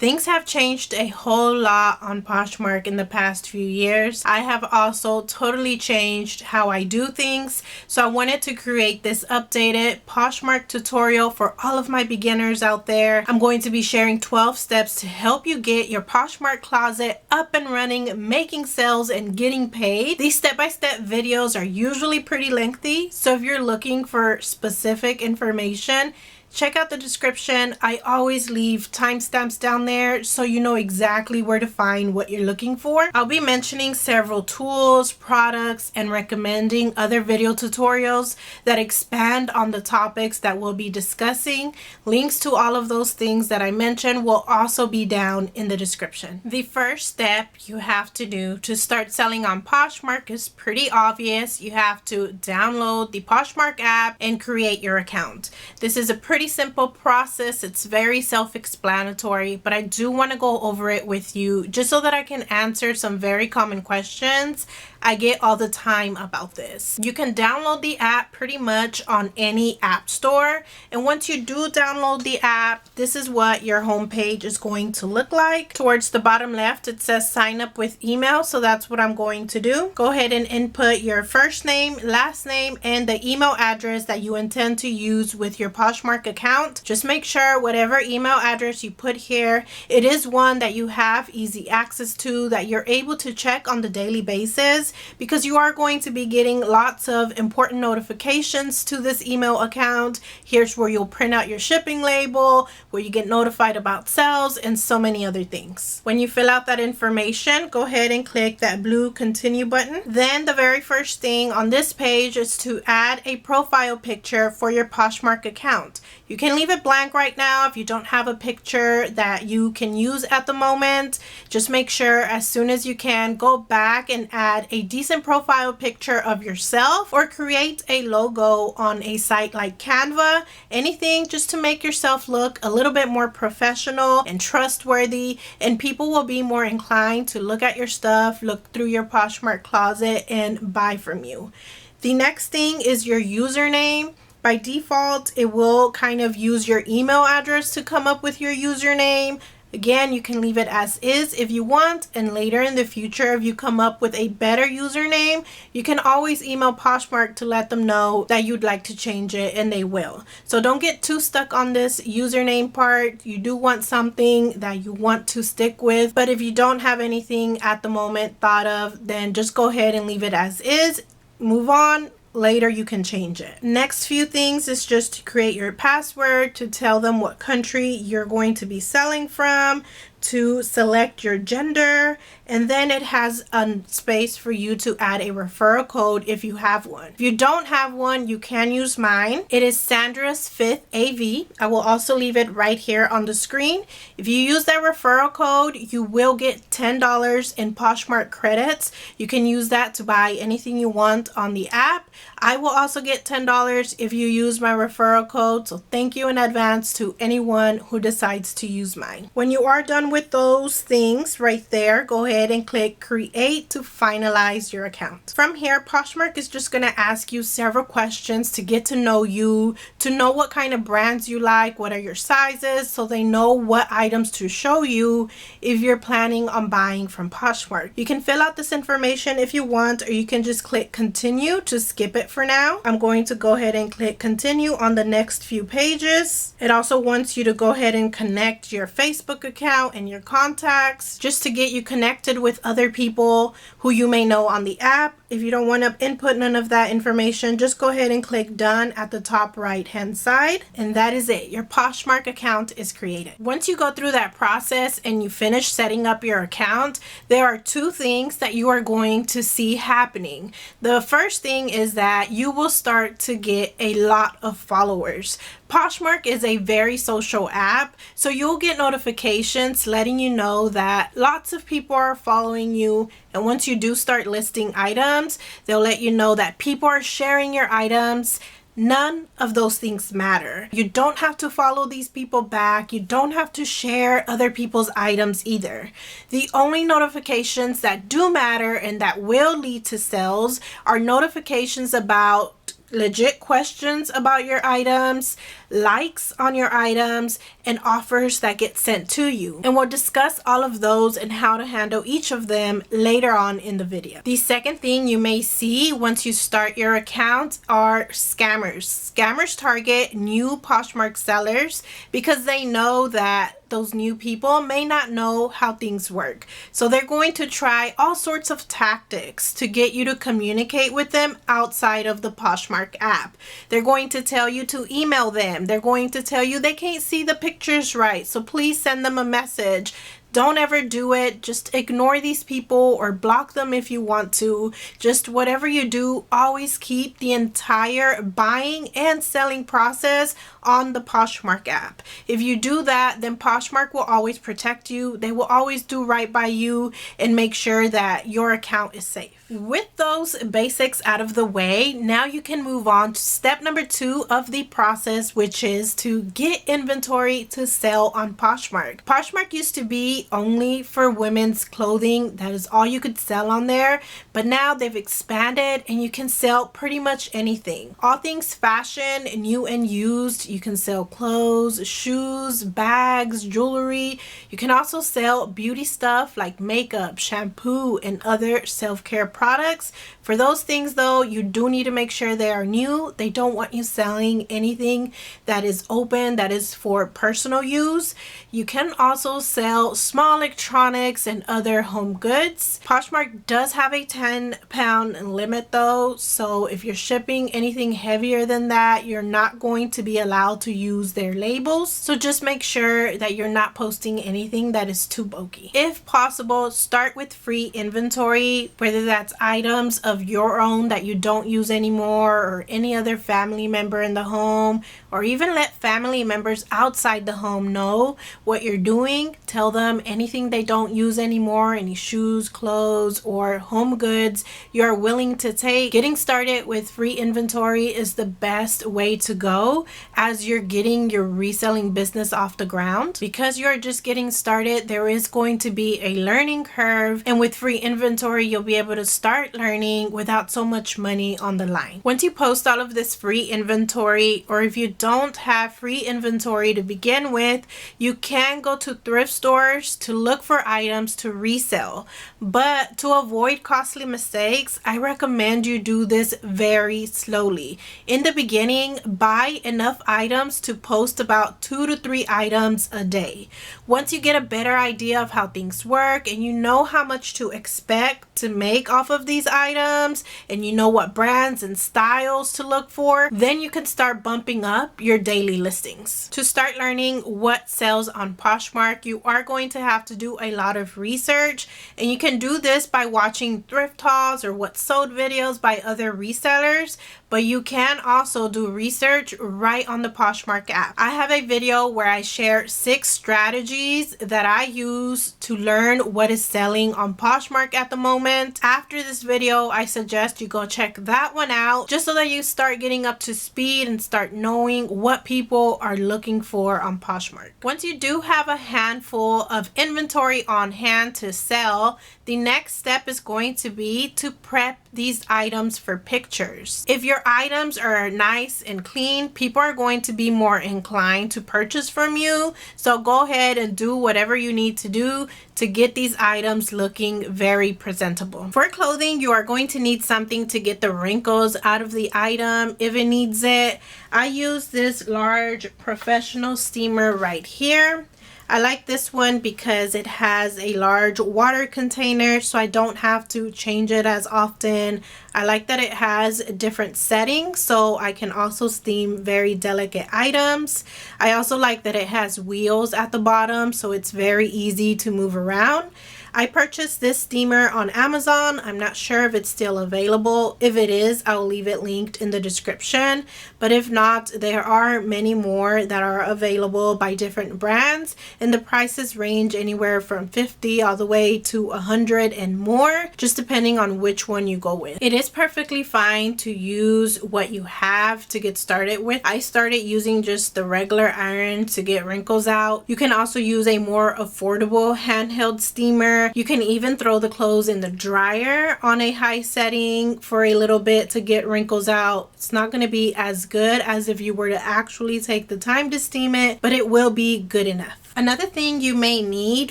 Things have changed a whole lot on Poshmark in the past few years. I have also totally changed how I do things, so I wanted to create this updated Poshmark tutorial for all of my beginners out there. I'm going to be sharing 12 steps to help you get your Poshmark closet up and running, making sales and getting paid. These step-by-step videos are usually pretty lengthy, so if you're looking for specific information, check out the description. I always leave timestamps down there so you know exactly where to find what you're looking for. I'll be mentioning several tools, products, and recommending other video tutorials that expand on the topics that we'll be discussing. Links to all of those things that I mentioned will also be down in the description. The first step you have to do to start selling on Poshmark is pretty obvious. You have to download the Poshmark app and create your account. This is a pretty simple process. It's very self-explanatory, but I do want to go over it with you just so that I can answer some very common questions I get all the time about this. You can download the app pretty much on any app store, and once you do download the app, this is what your homepage is going to look like. Towards the bottom left, it says sign up with email, so that's what I'm going to do. Go ahead and input your first name, last name, and the email address that you intend to use with your Poshmark account. Just make sure whatever email address you put here, it is one that you have easy access to, that you're able to check on the daily basis, because you are going to be getting lots of important notifications to this email account. Here's where you'll print out your shipping label, where you get notified about sales, and so many other things. When you fill out that information, go ahead and click that blue continue button. Then the very first thing on this page is to add a profile picture for your Poshmark account. You can leave it blank right now if you don't have a picture that you can use at the moment. Just make sure as soon as you can, go back and add a decent profile picture of yourself, or create a logo on a site like Canva. Anything just to make yourself look a little bit more professional and trustworthy, and people will be more inclined to look at your stuff, look through your Poshmark closet, and buy from you. The next thing is your username. By default, it will kind of use your email address to come up with your username. Again, you can leave it as is if you want, and later in the future, if you come up with a better username, you can always email Poshmark to let them know that you'd like to change it, and they will. So don't get too stuck on this username part. You do want something that you want to stick with, but if you don't have anything at the moment thought of, then just go ahead and leave it as is. Move on. Later you can change it. Next few things is just to create your password, to tell them what country you're going to be selling from, to select your gender, and then it has a space for you to add a referral code if you have one. If you don't have one, you can use mine. It is Sandra's 5th AV. I will also leave it right here on the screen. If you use that referral code, you will get $10 in Poshmark credits. You can use that to buy anything you want on the app. I will also get $10 if you use my referral code, so thank you in advance to anyone who decides to use mine. When you are done with those things right there, go ahead and click create to finalize your account. From here, Poshmark is just going to ask you several questions to get to know you, to know what kind of brands you like, what are your sizes, so they know what items to show you if you're planning on buying from Poshmark. You can fill out this information if you want, or you can just click continue to skip it for now. I'm going to go ahead and click continue on the next few pages. It also wants you to go ahead and connect your Facebook account and your contacts just to get you connected with other people who you may know on the app. If you don't want to input none of that information, just go ahead and click done at the top right hand side, and that is it. Your Poshmark account is created. Once you go through that process and you finish setting up your account, there are two things that you are going to see happening. The first thing is that you will start to get a lot of followers. Poshmark is a very social app, so you'll get notifications letting you know that lots of people are following you, and once you do start listing items, they'll let you know that people are sharing your items. None of those things matter. You don't have to follow these people back. You don't have to share other people's items either. The only notifications that do matter and that will lead to sales are notifications about legit questions about your items, likes on your items, and offers that get sent to you. And we'll discuss all of those and how to handle each of them later on in the video. The second thing you may see once you start your account are scammers. Scammers target new Poshmark sellers because they know that those new people may not know how things work. So they're going to try all sorts of tactics to get you to communicate with them outside of the Poshmark app. They're going to tell you to email them. They're going to tell you they can't see the pictures right, so please send them a message. Don't ever do it. Just ignore these people or block them if you want to. Just whatever you do, always keep the entire buying and selling process on the Poshmark app. If you do that, then Poshmark will always protect you. They will always do right by you and make sure that your account is safe. With those basics out of the way, now you can move on to step number 2 of the process, which is to get inventory to sell on Poshmark. Poshmark used to be only for women's clothing. That is all you could sell on there, but now they've expanded and you can sell pretty much anything. All things fashion, new and used. You can sell clothes, shoes, bags, jewelry. You can also sell beauty stuff like makeup, shampoo, and other self-care products. For those things though, you do need to make sure they are new. They don't want you selling anything that is open, that is for personal use. You can also sell small electronics and other home goods. Poshmark does have a 10-pound limit though, so if you're shipping anything heavier than that, you're not going to be allowed to use their labels. So just make sure that you're not posting anything that is too bulky. If possible, start with free inventory, whether that's items of your own that you don't use anymore, or any other family member in the home, or even let family members outside the home know what you're doing. Tell them anything they don't use anymore, any shoes, clothes, or home goods you're willing to take. Getting started with free inventory is the best way to go as you're getting your reselling business off the ground. Because you're just getting started, there is going to be a learning curve, and with free inventory you'll be able to start learning without so much money on the line. Once you post all of this free inventory, or if you don't have free inventory to begin with, you can go to thrift stores to look for items to resell. But to avoid costly mistakes, I recommend you do this very slowly. In the beginning, buy enough items to post about 2 to 3 items a day. Once you get a better idea of how things work and you know how much to expect to make off of these items, and you know what brands and styles to look for, then you can start bumping up your daily listings. To start learning what sells on Poshmark, you are going to have to do a lot of research, and you can do this by watching thrift hauls or what sold videos by other resellers, but you can also do research right on the Poshmark app. I have a video where I share 6 strategies that I use to learn what is selling on Poshmark at the moment. After this video, I suggest you go check that one out just so that you start getting up to speed and start knowing what people are looking for on Poshmark. Once you do have a handful of inventory on hand to sell, the next step is going to be to prep these items for pictures. If your items are nice and clean, people are going to be more inclined to purchase from you. So go ahead and do whatever you need to do to get these items looking very presentable. For clothing, you are going to need something to get the wrinkles out of the item if it needs it. I use this large professional steamer right here. I like this one because it has a large water container, so I don't have to change it as often. I like that it has different settings, so I can also steam very delicate items. I also like that it has wheels at the bottom, so it's very easy to move around. I purchased this steamer on Amazon. I'm not sure if it's still available. If it is, I'll leave it linked in the description. But if not, there are many more that are available by different brands, and the prices range anywhere from $50 all the way to $100 and more, just depending on which one you go with. It is perfectly fine to use what you have to get started with. I started using just the regular iron to get wrinkles out. You can also use a more affordable handheld steamer hanger. You can even throw the clothes in the dryer on a high setting for a little bit to get wrinkles out. It's not going to be as good as if you were to actually take the time to steam it, but it will be good enough. Another thing you may need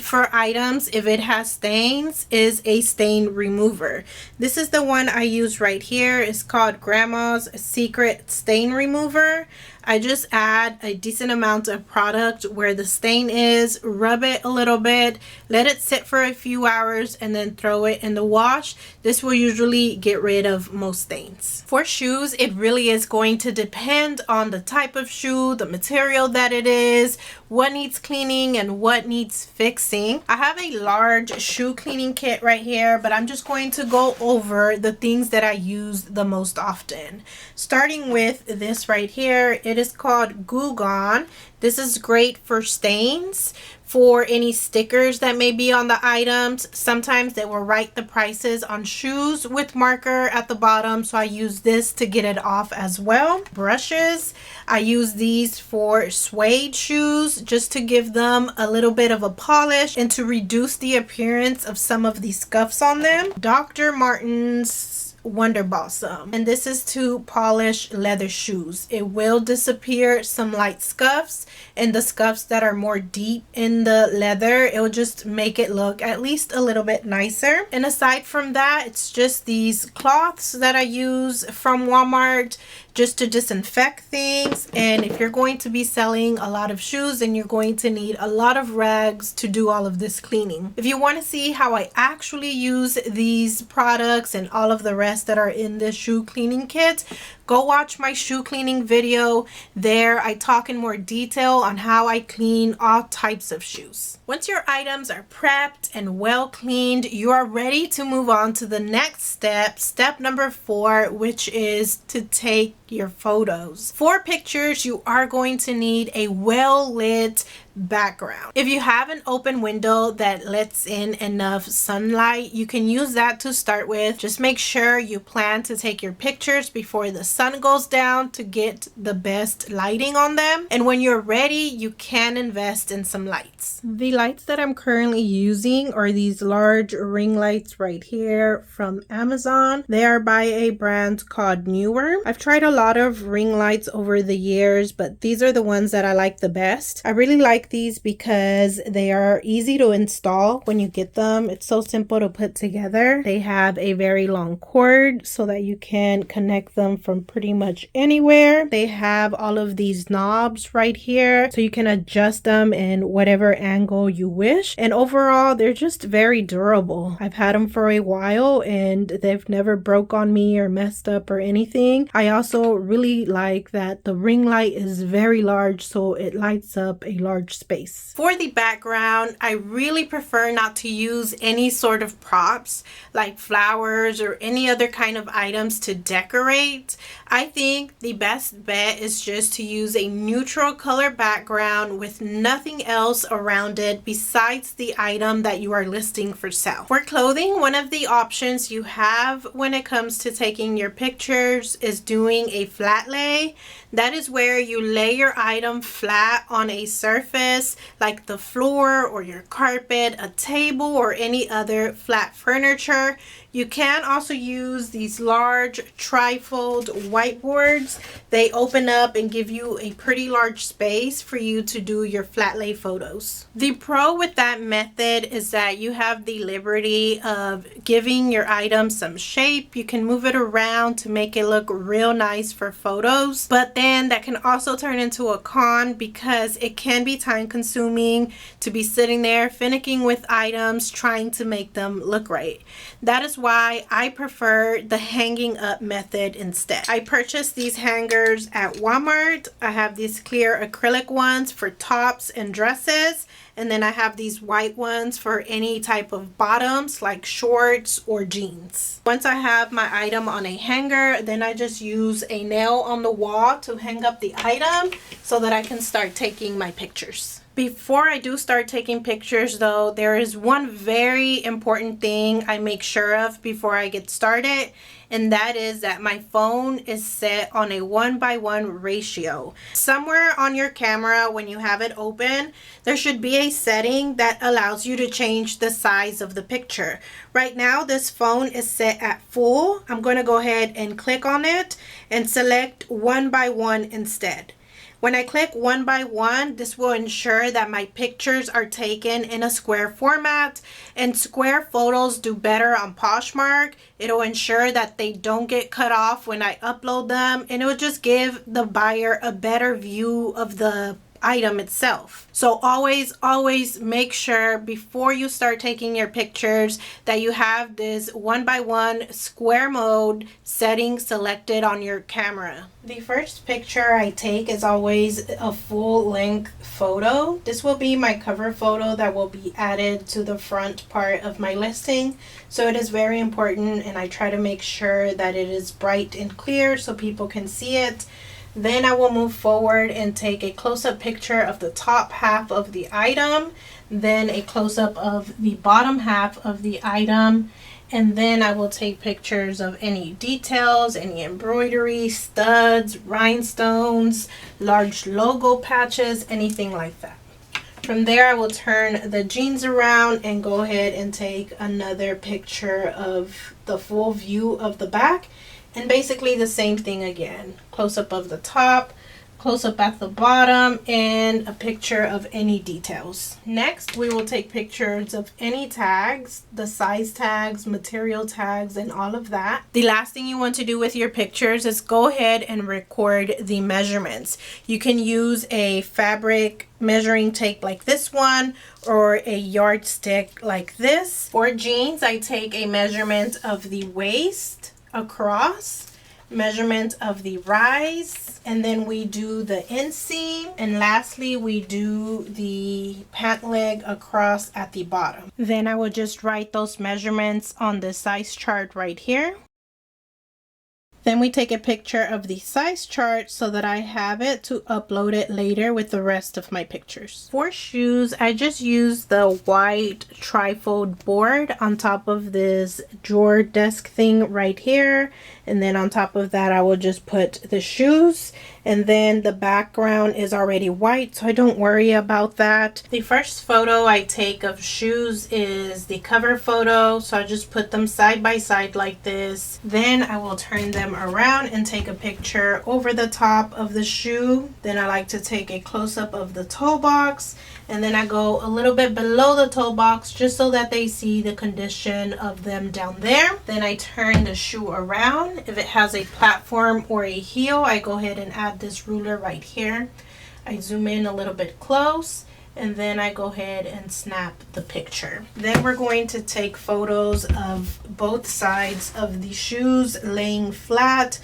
for items if it has stains is a stain remover. This is the one I use right here. It's called Grandma's Secret Stain Remover. I just add a decent amount of product where the stain is, rub it a little bit, let it sit for a few hours, and then throw it in the wash. This will usually get rid of most stains. For shoes, it really is going to depend on the type of shoe, the material that it is, what needs cleaning and what needs fixing. I have a large shoe cleaning kit right here, but I'm just going to go over the things that I use the most often. Starting with this right here, it is called Goo Gone. This is great for stains, for any stickers that may be on the items. Sometimes they will write the prices on shoes with marker at the bottom, so I use this to get it off as well. Brushes, I use these for suede shoes just to give them a little bit of a polish and to reduce the appearance of some of the scuffs on them. Dr. Martens Wonder Balsam, and this is to polish leather shoes. It will disappear some light scuffs, and the scuffs that are more deep in the leather, it will just make it look at least a little bit nicer. And aside from that, it's just these cloths that I use from Walmart just to disinfect things. And if you're going to be selling a lot of shoes, then you're going to need a lot of rags to do all of this cleaning. If you want to see how I actually use these products and all of the rest that are in this shoe cleaning kit, go watch my shoe cleaning video. There I talk in more detail on how I clean all types of shoes. Once your items are prepped and well cleaned, you are ready to move on to the next step, step number 4, which is to take your photos. For pictures, you are going to need a well lit background. If you have an open window that lets in enough sunlight, you can use that to start with. Just make sure you plan to take your pictures before the sun goes down to get the best lighting on them. And when you're ready, you can invest in some lights. The lights that I'm currently using are these large ring lights right here from Amazon. They are by a brand called Newer. I've tried a lot of ring lights over the years, but these are the ones that I like the best. I really like these because they are easy to install when you get them. It's so simple to put together. They have a very long cord so that you can connect them from pretty much anywhere. They have all of these knobs right here so you can adjust them in whatever angle you wish. And overall, they're just very durable. I've had them for a while and they've never broke on me or messed up or anything. I also really like that the ring light is very large, so it lights up a large space. For the background, I really prefer not to use any sort of props like flowers or any other kind of items to decorate. I think the best bet is just to use a neutral color background with nothing else around it besides the item that you are listing for sale. For clothing, one of the options you have when it comes to taking your pictures is doing a flat lay. That is where you lay your item flat on a surface like the floor or your carpet, a table, or any other flat furniture. You can also use these large trifold whiteboards. They open up and give you a pretty large space for you to do your flat lay photos. The pro with that method is that you have the liberty of giving your item some shape. You can move it around to make it look real nice for photos, but then that can also turn into a con because it can be time consuming to be sitting there finicking with items trying to make them look right. That is why I prefer the hanging up method instead. I purchased these hangers at Walmart. I have these clear acrylic ones for tops and dresses, and then I have these white ones for any type of bottoms like shorts or jeans. Once I have my item on a hanger, then I just use a nail on the wall to hang up the item so that I can start taking my pictures. Before I do start taking pictures though, there is one very important thing I make sure of before I get started, and that is that my phone is set on a 1:1 ratio. Somewhere on your camera when you have it open, there should be a setting that allows you to change the size of the picture. Right now this phone is set at full. I'm going to go ahead and click on it and select 1:1 instead. When I click 1:1, this will ensure that my pictures are taken in a square format, and square photos do better on Poshmark. It'll ensure that they don't get cut off when I upload them, and it will just give the buyer a better view of the item itself. So always make sure before you start taking your pictures that you have this 1:1 square mode setting selected on your camera. The first picture I take is always a full-length photo. This will be my cover photo that will be added to the front part of my listing. So it is very important, and I try to make sure that it is bright and clear so people can see it. Then I will move forward and take a close-up picture of the top half of the item, then a close-up of the bottom half of the item, and then I will take pictures of any details, any embroidery, studs, rhinestones, large logo patches, anything like that. From there, I will turn the jeans around and go ahead and take another picture of the full view of the back. And basically the same thing again. Close up of the top, close up at the bottom, and a picture of any details. Next, we will take pictures of any tags, the size tags, material tags, and all of that. The last thing you want to do with your pictures is go ahead and record the measurements. You can use a fabric measuring tape like this one or a yardstick like this. For jeans, I take a measurement of the waist across, measurement of the rise, and then we do the inseam, and lastly we do the pant leg across at the bottom. Then I will just write those measurements on the size chart right here. Then we take a picture of the size chart so that I have it to upload it later with the rest of my pictures. For shoes, I just use the white trifold board on top of this drawer desk thing right here. And then on top of that, I will just put the shoes. And then the background is already white, so I don't worry about that. The first photo I take of shoes is the cover photo. So I just put them side by side like this. Then I will turn them around and take a picture over the top of the shoe. Then I like to take a close-up of the toe box, and then I go a little bit below the toe box just so that they see the condition of them down there. Then I turn the shoe around. If it has a platform or a heel, I go ahead and add this ruler right here. I zoom in a little bit close, and then I go ahead and snap the picture. Then we're going to take photos of both sides of the shoes laying flat.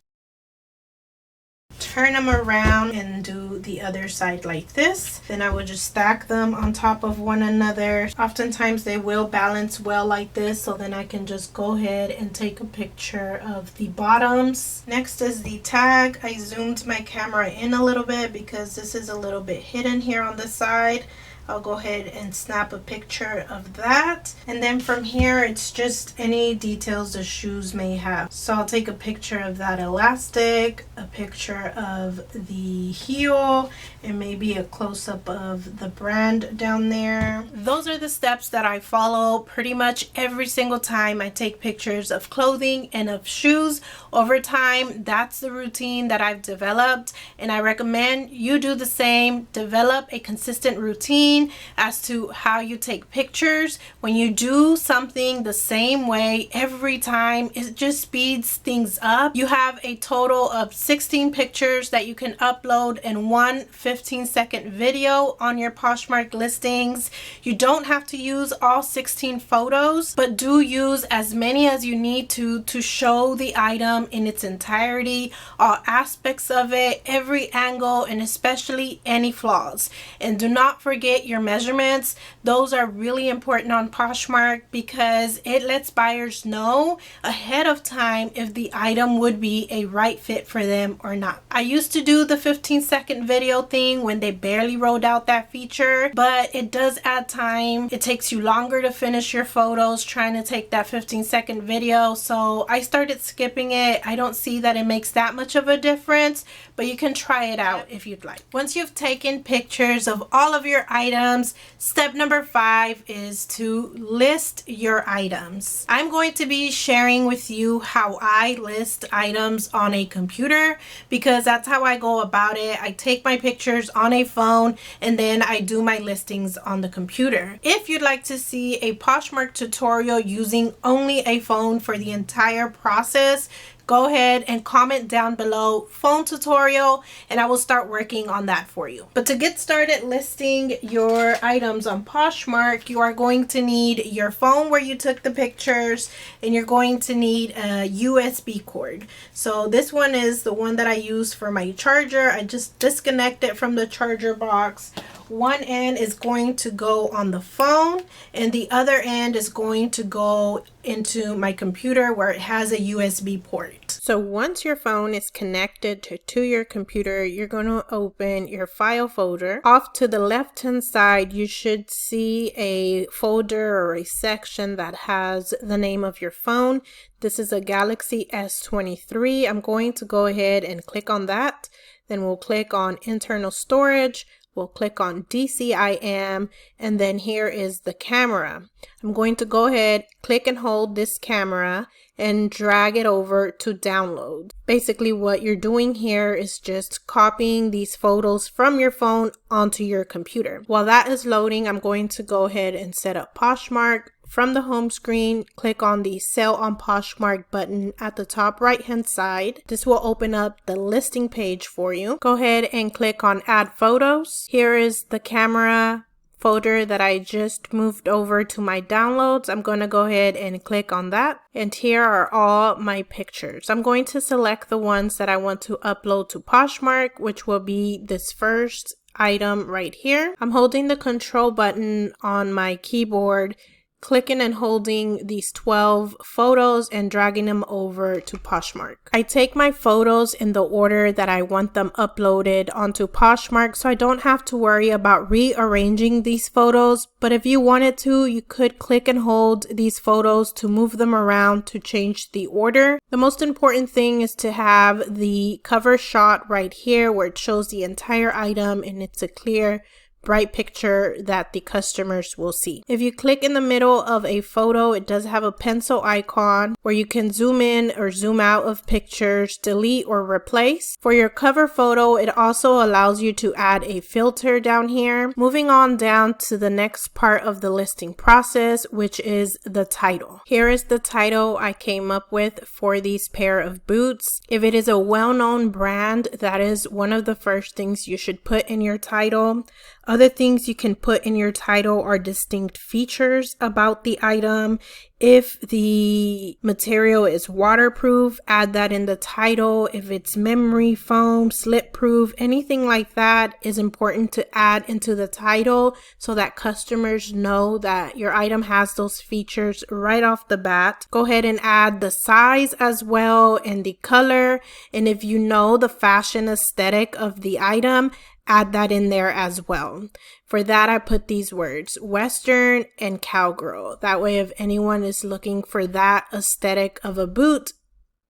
Turn them around and do the other side like this. Then I will just stack them on top of one another. Oftentimes they will balance well like this, so then I can just go ahead and take a picture of the bottoms. Next is the tag. I zoomed my camera in a little bit because this is a little bit hidden here on the side. I'll go ahead and snap a picture of that. And then from here, it's just any details the shoes may have. So I'll take a picture of that elastic, a picture of the heel, and maybe a close-up of the brand down there. Those are the steps that I follow pretty much every single time I take pictures of clothing and of shoes. Over time, that's the routine that I've developed, and I recommend you do the same. Develop a consistent routine as to how you take pictures. When you do something the same way every time, it just speeds things up. You have a total of 16 pictures that you can upload in one 15-second video on your Poshmark listings. You don't have to use all 16 photos, but do use as many as you need to show the item in its entirety, all aspects of it, every angle, and especially any flaws. And do not forget your measurements. Those are really important on Poshmark because it lets buyers know ahead of time if the item would be a right fit for them or not. I used to do the 15-second video thing when they barely rolled out that feature, but it does add time. It takes you longer to finish your photos trying to take that 15-second video, so I started skipping it. I don't see that it makes that much of a difference, but you can try it out if you'd like. Once you've taken pictures of all of your items, step number 5 is to list your items. I'm going to be sharing with you how I list items on a computer because that's how I go about it. I take my pictures on a phone and then I do my listings on the computer. If you'd like to see a Poshmark tutorial using only a phone for the entire process, go ahead and comment down below phone tutorial and I will start working on that for you. But to get started listing your items on Poshmark, you are going to need your phone where you took the pictures, and you're going to need a USB cord. So this one is the one that I use for my charger. I just disconnect it from the charger box. One end is going to go on the phone and the other end is going to go into my computer where it has a USB port. So once your phone is connected to your computer, you're going to open your file folder. Off to the left hand side, you should see a folder or a section that has the name of your phone. This is a Galaxy S23. I'm going to go ahead and click on that. Then we'll click on internal storage. We'll click on DCIM, and then here is the camera. I'm going to go ahead, click and hold this camera and drag it over to download. Basically what you're doing here is just copying these photos from your phone onto your computer. While that is loading, I'm going to go ahead and set up Poshmark. From the home screen, click on the Sell on Poshmark button at the top right hand side. This will open up the listing page for you. Go ahead and click on Add Photos. Here is the camera folder that I just moved over to my downloads. I'm going to go ahead and click on that. And here are all my pictures. I'm going to select the ones that I want to upload to Poshmark, which will be this first item right here. I'm holding the control button on my keyboard, clicking and holding these 12 photos and dragging them over to Poshmark. I take my photos in the order that I want them uploaded onto Poshmark, so I don't have to worry about rearranging these photos. But if you wanted to, you could click and hold these photos to move them around to change the order. The most important thing is to have the cover shot right here where it shows the entire item and it's a clear, bright picture that the customers will see. If you click in the middle of a photo, it does have a pencil icon where you can zoom in or zoom out of pictures, delete or replace. For your cover photo, it also allows you to add a filter down here. Moving on down to the next part of the listing process, which is the title. Here is the title I came up with for these pair of boots. If it is a well-known brand, that is one of the first things you should put in your title. Other things you can put in your title are distinct features about the item. If the material is waterproof, add that in the title. If it's memory foam, slip proof, anything like that is important to add into the title so that customers know that your item has those features right off the bat. Go ahead and add the size as well and the color. And if you know the fashion aesthetic of the item, add that in there as well. For that, I put these words, Western and Cowgirl. That way, if anyone is looking for that aesthetic of a boot,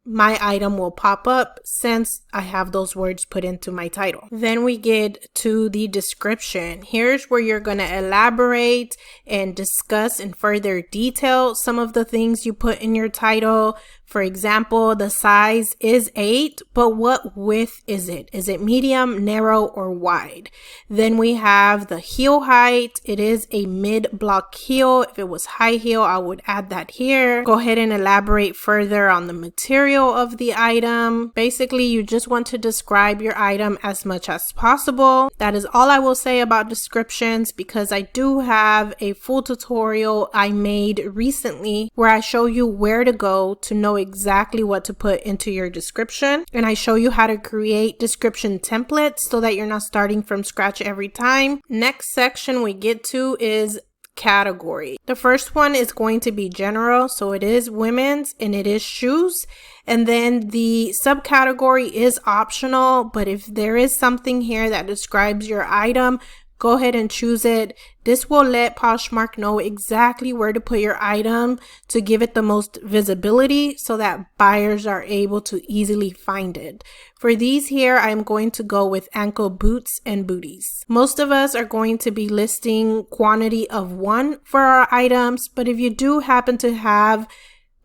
my item will pop up since I have those words put into my title. Then we get to the description. Here's where you're going to elaborate and discuss in further detail some of the things you put in your title. For example, the size is 8, but what width is it? Is it medium, narrow, or wide? Then we have the heel height. It is a mid-block heel. If it was high heel, I would add that here. Go ahead and elaborate further on the material. tutorial of the item. Basically, you just want to describe your item as much as possible. That is all I will say about descriptions, because I do have a full tutorial I made recently where I show you where to go to know exactly what to put into your description. And I show you how to create description templates so that you're not starting from scratch every time. Next section we get to is category. The first one is going to be general, so it is women's and it is shoes. And then the subcategory is optional, but if there is something here that describes your item, go ahead and choose it. This will let Poshmark know exactly where to put your item to give it the most visibility so that buyers are able to easily find it. For these here, I'm going to go with ankle boots and booties. Most of us are going to be listing quantity of 1 for our items, but if you do happen to have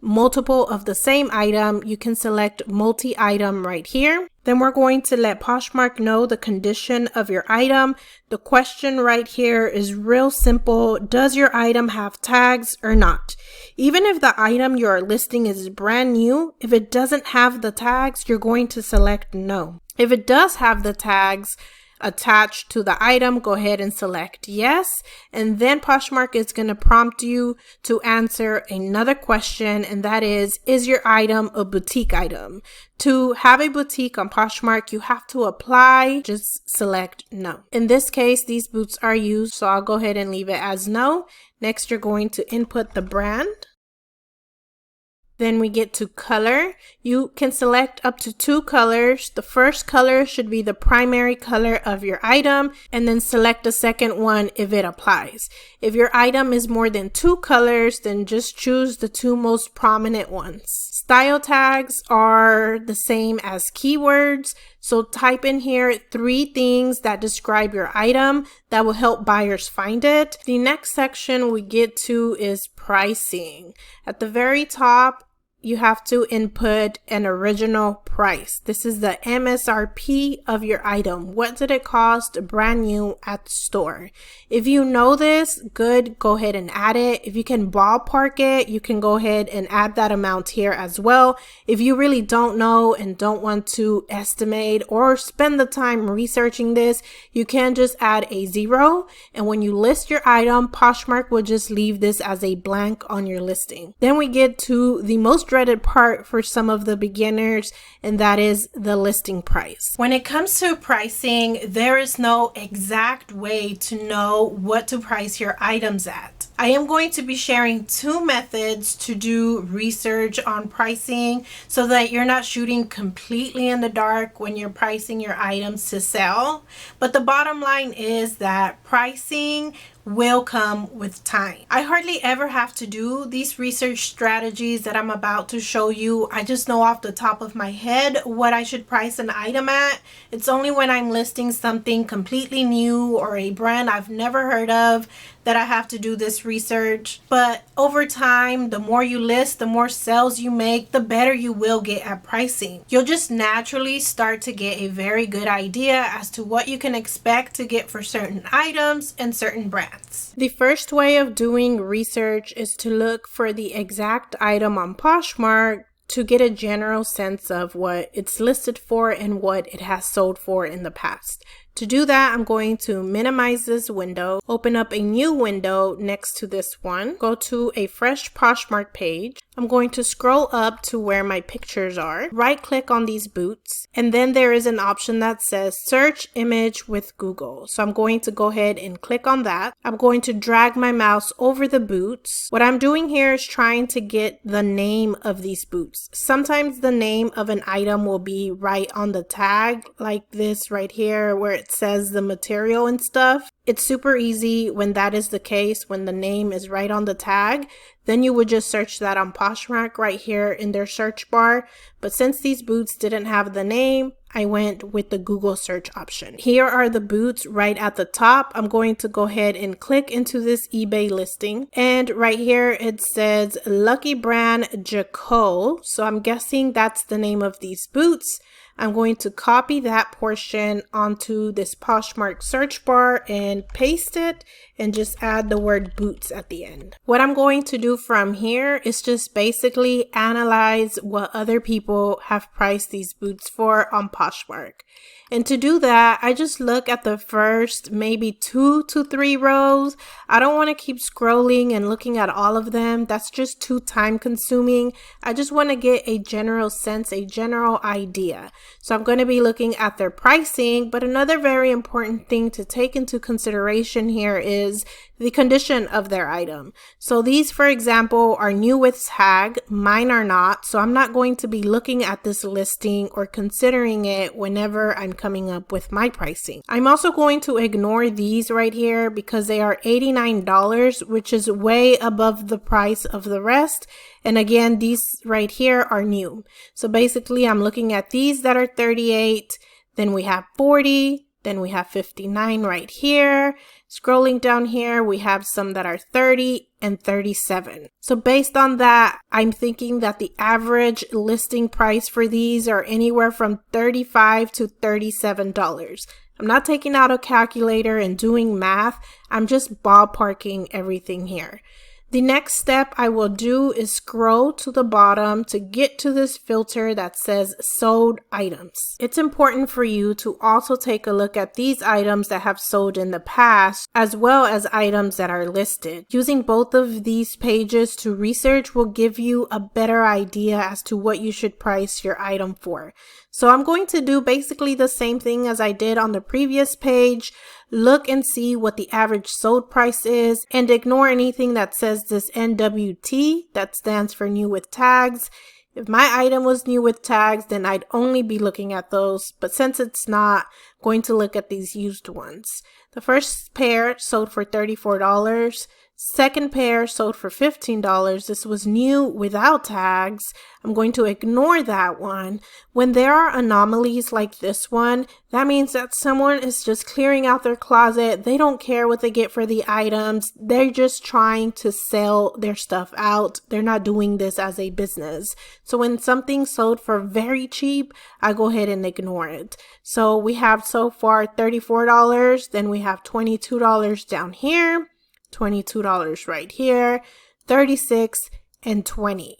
multiple of the same item, you can select multi-item right here. Then we're going to let Poshmark know the condition of your item. The question right here is real simple. Does your item have tags or not? Even if the item you're listing is brand new, if it doesn't have the tags, you're going to select no. If it does have the tags attached to the item, go ahead and select yes, and then Poshmark is going to prompt you to answer another question, and that is your item a boutique item? To have a boutique on Poshmark, you have to apply. Just select no. In this case, these boots are used, so I'll go ahead and leave it as no. Next, you're going to input the brand. Then we get to color. You can select up to 2 colors. The first color should be the primary color of your item, and then select the second one if it applies. If your item is more than 2 colors, then just choose the 2 most prominent ones. Style tags are the same as keywords. So type in here 3 things that describe your item that will help buyers find it. The next section we get to is pricing. At the very top, you have to input an original price. This is the MSRP of your item. What did it cost brand new at the store? If you know this, good, go ahead and add it. If you can ballpark it, you can go ahead and add that amount here as well. If you really don't know and don't want to estimate or spend the time researching this, you can just add a 0. And when you list your item, Poshmark will just leave this as a blank on your listing. Then we get to the most dreaded part for some of the beginners, and that is the listing price. When it comes to pricing, there is no exact way to know what to price your items at. I am going to be sharing 2 methods to do research on pricing so that you're not shooting completely in the dark when you're pricing your items to sell. But the bottom line is that pricing will come with time. I hardly ever have to do these research strategies that I'm about to show you. I just know off the top of my head what I should price an item at. It's only when I'm listing something completely new or a brand I've never heard of that I have to do this research. But over time, the more you list, the more sales you make, the better you will get at pricing. You'll just naturally start to get a very good idea as to what you can expect to get for certain items and certain brands. The first way of doing research is to look for the exact item on Poshmark to get a general sense of what it's listed for and what it has sold for in the past. To do that, I'm going to minimize this window, open up a new window next to this one, go to a fresh Poshmark page. I'm going to scroll up to where my pictures are, right click on these boots, and then there is an option that says search image with Google. So I'm going to go ahead and click on that. I'm going to drag my mouse over the boots. What I'm doing here is trying to get the name of these boots. Sometimes the name of an item will be right on the tag, like this right here where it says the material and stuff. It's super easy when that is the case, when the name is right on the tag. Then you would just search that on Poshmark right here in their search bar. But since these boots didn't have the name, I went with the Google search option. Here are the boots right at the top. I'm going to go ahead and click into this eBay listing. And right here it says Lucky Brand Jacole. So I'm guessing that's the name of these boots. I'm going to copy that portion onto this Poshmark search bar and paste it and just add the word boots at the end. What I'm going to do from here is just basically analyze what other people have priced these boots for on Poshmark. And to do that, I just look at the first maybe 2 to 3 rows. I don't want to keep scrolling and looking at all of them. That's just too time consuming. I just want to get a general sense, a general idea. So I'm going to be looking at their pricing, but another very important thing to take into consideration here is the condition of their item. So these, for example, are new with tag. Mine are not. So I'm not going to be looking at this listing or considering it whenever I'm coming up with my pricing. I'm also going to ignore these right here because they are $89, which is way above the price of the rest. And again, these right here are new. So basically I'm looking at these that are 38, then we have 40, then we have 59 right here. Scrolling down here, we have some that are 30 and 37. So based on that, I'm thinking that the average listing price for these are anywhere from $35 to $37. I'm not taking out a calculator and doing math. I'm just ballparking everything here. The next step I will do is scroll to the bottom to get to this filter that says sold items. It's important for you to also take a look at these items that have sold in the past, as well as items that are listed. Using both of these pages to research will give you a better idea as to what you should price your item for. So I'm going to do basically the same thing as I did on the previous page. Look and see what the average sold price is and ignore anything that says this NWT, that stands for new with tags. If my item was new with tags, then I'd only be looking at those. But since it's not, I'm going to look at these used ones. The first pair sold for $34. Second pair sold for $15. This was new without tags. I'm going to ignore that one. When there are anomalies like this one, that means that someone is just clearing out their closet. They don't care what they get for the items. They're just trying to sell their stuff out. They're not doing this as a business. So when something sold for very cheap, I go ahead and ignore it. So we have so far $34. Then we have $22 down here. $22 right here, 36 and 20.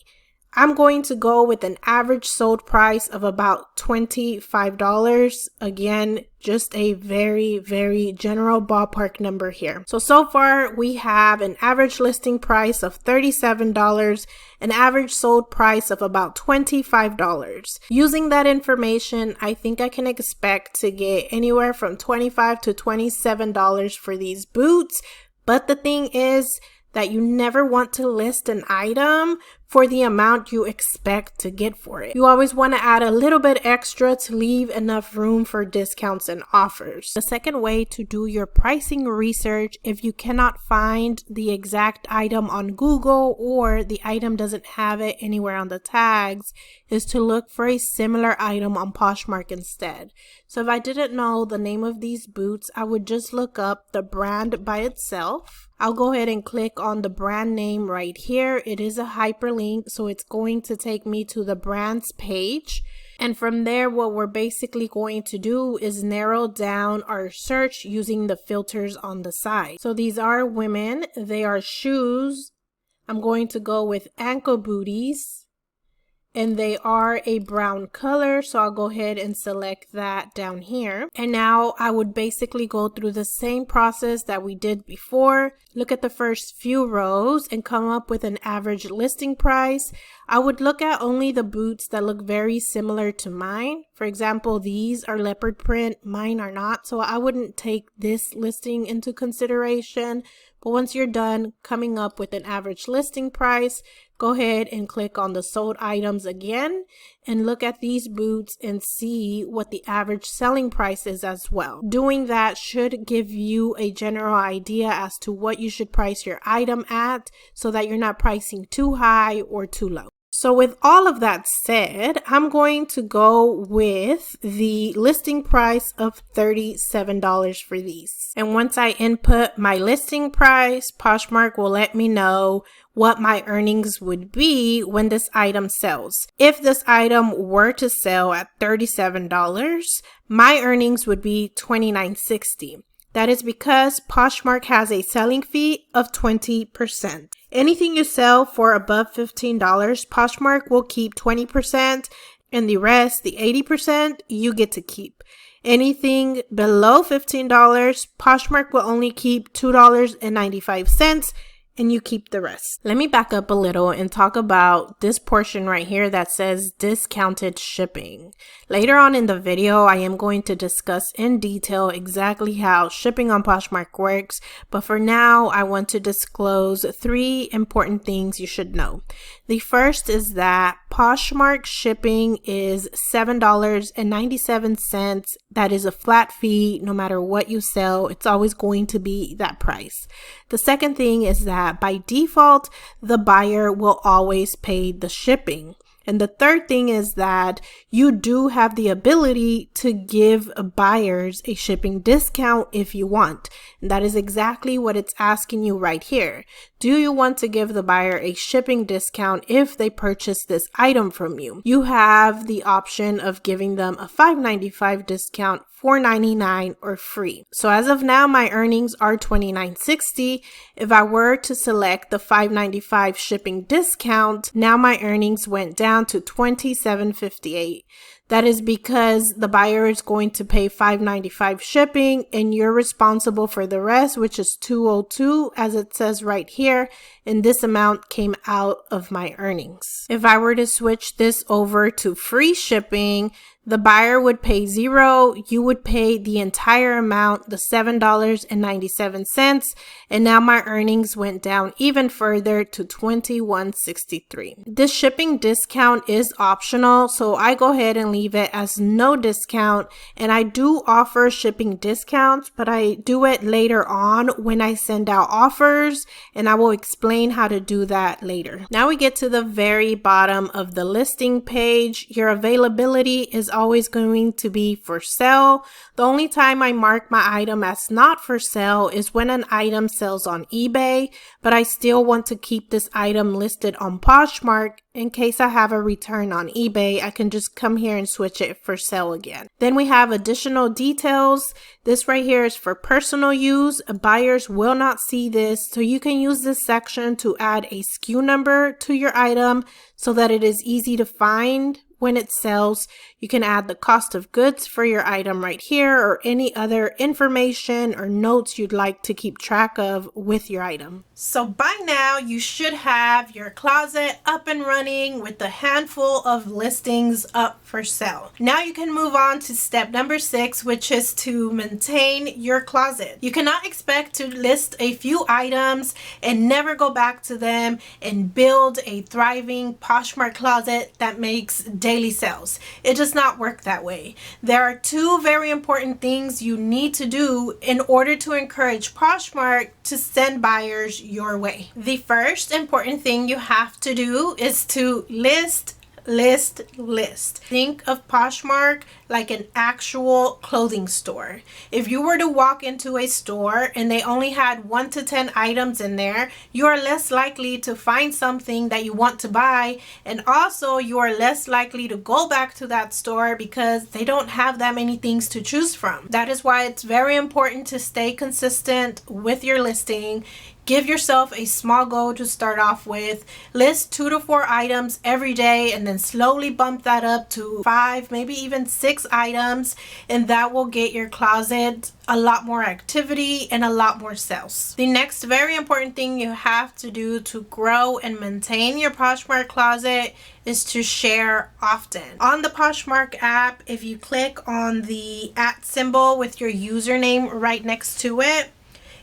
I'm going to go with an average sold price of about $25. Again, just a very, very general ballpark number here. So far we have an average listing price of $37, an average sold price of about $25. Using that information, I think I can expect to get anywhere from $25 to $27 for these boots. But the thing is that you never want to list an item for the amount you expect to get for it. You always want to add a little bit extra to leave enough room for discounts and offers. The second way to do your pricing research, if you cannot find the exact item on Google or the item doesn't have it anywhere on the tags, is to look for a similar item on Poshmark instead. So if I didn't know the name of these boots, I would just look up the brand by itself. I'll go ahead and click on the brand name right here. It is a hyperlink, so it's going to take me to the brand's page. And from there, what we're basically going to do is narrow down our search using the filters on the side. So these are women, they are shoes. I'm going to go with ankle booties. And they are a brown color, so I'll go ahead and select that down here. And now I would basically go through the same process that we did before. Look at the first few rows and come up with an average listing price. I would look at only the boots that look very similar to mine. For example, these are leopard print, mine are not, so I wouldn't take this listing into consideration. But once you're done coming up with an average listing price, go ahead and click on the sold items again and look at these boots and see what the average selling price is as well. Doing that should give you a general idea as to what you should price your item at so that you're not pricing too high or too low. So with all of that said, I'm going to go with the listing price of $37 for these. And once I input my listing price, Poshmark will let me know what my earnings would be when this item sells. If this item were to sell at $37, my earnings would be $29.60. That is because Poshmark has a selling fee of 20%. Anything you sell for above $15, Poshmark will keep 20%, and the rest, the 80%, you get to keep. Anything below $15, Poshmark will only keep $2.95, and you keep the rest. Let me back up a little and talk about this portion right here that says discounted shipping. Later on in the video, I am going to discuss in detail exactly how shipping on Poshmark works, but for now, I want to disclose 3 important things you should know. The first is that Poshmark shipping is $7.97. That is a flat fee. No matter what you sell, it's always going to be that price. The second thing is that by default, the buyer will always pay the shipping. And the third thing is that you do have the ability to give buyers a shipping discount if you want. And that is exactly what it's asking you right here. Do you want to give the buyer a shipping discount if they purchase this item from you? You have the option of giving them a $5.95 discount, $4.99, or free. So as of now, my earnings are $29.60. If I were to select the $5.95 shipping discount, now my earnings went down to $27.58. That is because the buyer is going to pay $5.95 shipping and you're responsible for the rest, which is $202 as it says right here. And this amount came out of my earnings. If I were to switch this over to free shipping, the buyer would pay $0. You would pay the entire amount, the $7.97. And now my earnings went down even further to $21.63. This shipping discount is optional, so I go ahead and leave it as no discount. And I do offer shipping discounts, but I do it later on when I send out offers, and I will explain how to do that later. Now we get to the very bottom of the listing page. Your availability is always going to be for sale. The only time I mark my item as not for sale is when an item sells on eBay, but I still want to keep this item listed on Poshmark. In case I have a return on eBay, I can just come here and switch it for sale again. Then we have additional details. This right here is for personal use. Buyers will not see this, so you can use this section to add a SKU number to your item so that it is easy to find when it sells. You can add the cost of goods for your item right here, or any other information or notes you'd like to keep track of with your item. So by now you should have your closet up and running with a handful of listings up for sale. Now you can move on to step number 6, which is to maintain your closet. You cannot expect to list a few items and never go back to them and build a thriving Poshmark closet that makes daily sales. It does not work that way. There are 2 very important things you need to do in order to encourage Poshmark to send buyers your way. The first important thing you have to do is to list. Think of Poshmark like an actual clothing store. If you were to walk into a store and they only had 1 to 10 items in there, you are less likely to find something that you want to buy, and also you are less likely to go back to that store because they don't have that many things to choose from. That is why it's very important to stay consistent with your listing. Give yourself a small goal to start off with. List 2 to 4 items every day and then slowly bump that up to 5, maybe even 6 items, and that will get your closet a lot more activity and a lot more sales. The next very important thing you have to do to grow and maintain your Poshmark closet is to share often. On the Poshmark app, if you click on the @ symbol with your username right next to it,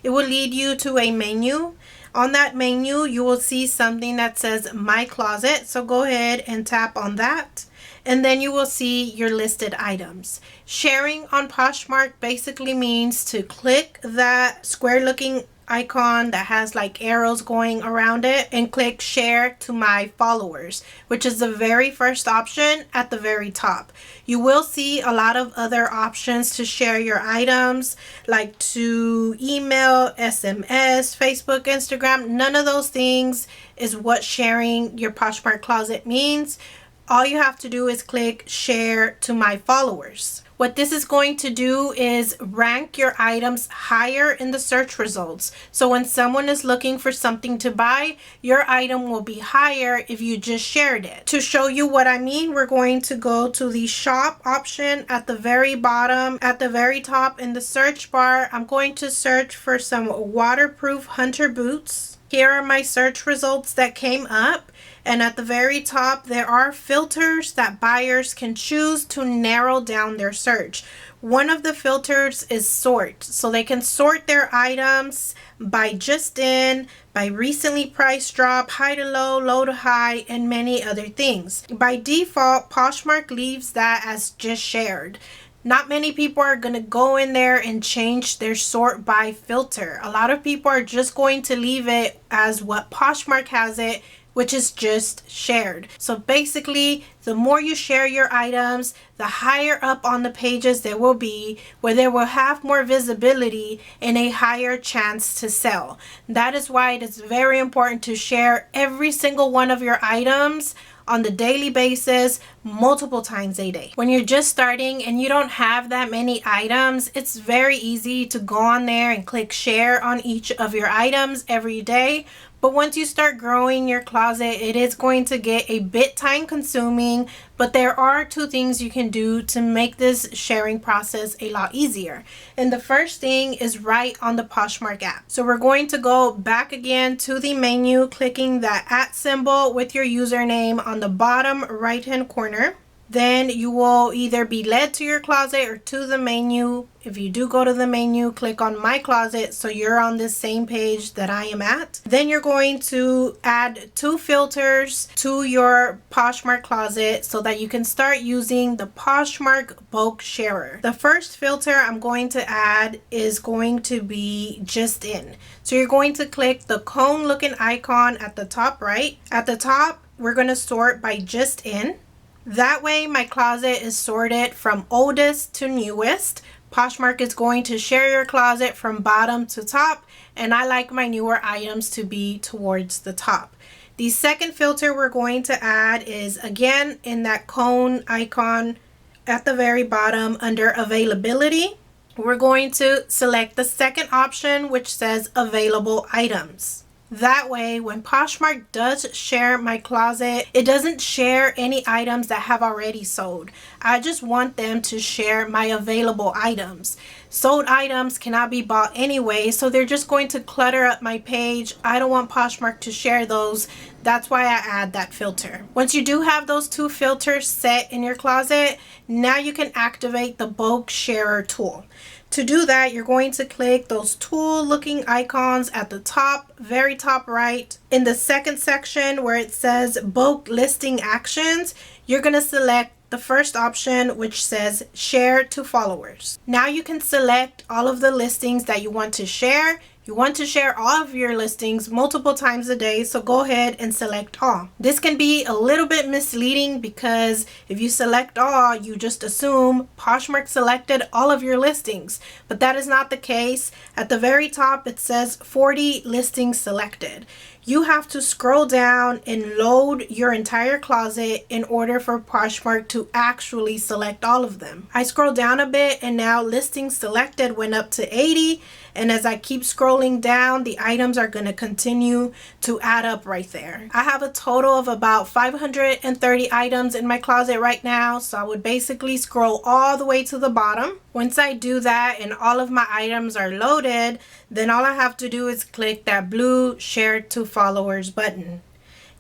it will lead you to a menu. On that menu, you will see something that says My Closet. So go ahead and tap on that. And then you will see your listed items. Sharing on Poshmark basically means to click that square looking icon that has like arrows going around it and click share to my followers, which is the very first option at the very top. You will see a lot of other options to share your items, like to email, SMS, Facebook, Instagram. None of those things is what sharing your Poshmark closet means. All you have to do is click share to my followers. What this is going to do is rank your items higher in the search results. So when someone is looking for something to buy, your item will be higher if you just shared it. To show you what I mean, we're going to go to the shop option at the very bottom. At the very top in the search bar, I'm going to search for some waterproof hunter boots. Here are my search results that came up. And at the very top, there are filters that buyers can choose to narrow down their search. One of the filters is sort. So they can sort their items by just in, by recently price drop, high to low, low to high, and many other things. By default, Poshmark leaves that as just shared. Not many people are going to go in there and change their sort by filter. A lot of people are just going to leave it as what Poshmark has it, which is just shared. So basically, the more you share your items, the higher up on the pages they will be, where they will have more visibility and a higher chance to sell. That is why it is very important to share every single one of your items on the daily basis, multiple times a day. When you're just starting and you don't have that many items, it's very easy to go on there and click share on each of your items every day. But once you start growing your closet, it is going to get a bit time consuming, but there are two things you can do to make this sharing process a lot easier. And the first thing is right on the Poshmark app. So we're going to go back again to the menu, clicking that @ symbol with your username on the bottom right hand corner. Then you will either be led to your closet or to the menu. If you do go to the menu, click on my closet so you're on the same page that I am at. Then you're going to add 2 filters to your Poshmark closet so that you can start using the Poshmark bulk sharer. The first filter I'm going to add is going to be just in. So you're going to click the cone looking icon at the top right. At the top, we're going to sort by just in. That way my closet is sorted from oldest to newest. Poshmark is going to share your closet from bottom to top, and I like my newer items to be towards the top. The second filter we're going to add is again in that cone icon at the very bottom under availability. We're going to select the second option, which says available items. That way, when Poshmark does share my closet, it doesn't share any items that have already sold. I just want them to share my available items. Sold items cannot be bought anyway, so they're just going to clutter up my page. I don't want Poshmark to share those. That's why I add that filter. Once you do have those 2 filters set in your closet, now you can activate the bulk sharer tool. To do that, you're going to click those tool looking icons at the top, very top right. In the second section where it says bulk listing actions, you're going to select the first option, which says share to followers. Now you can select all of the listings that you want to share. You want to share all of your listings multiple times a day, so go ahead and select all. This can be a little bit misleading because if you select all, you just assume Poshmark selected all of your listings, but that is not the case. At the very top, it says 40 listings selected. You have to scroll down and load your entire closet in order for Poshmark to actually select all of them. I scroll down a bit and now listings selected went up to 80. And as I keep scrolling down, the items are going to continue to add up right there. I have a total of about 530 items in my closet right now. So I would basically scroll all the way to the bottom. Once I do that and all of my items are loaded, then all I have to do is click that blue share to followers button.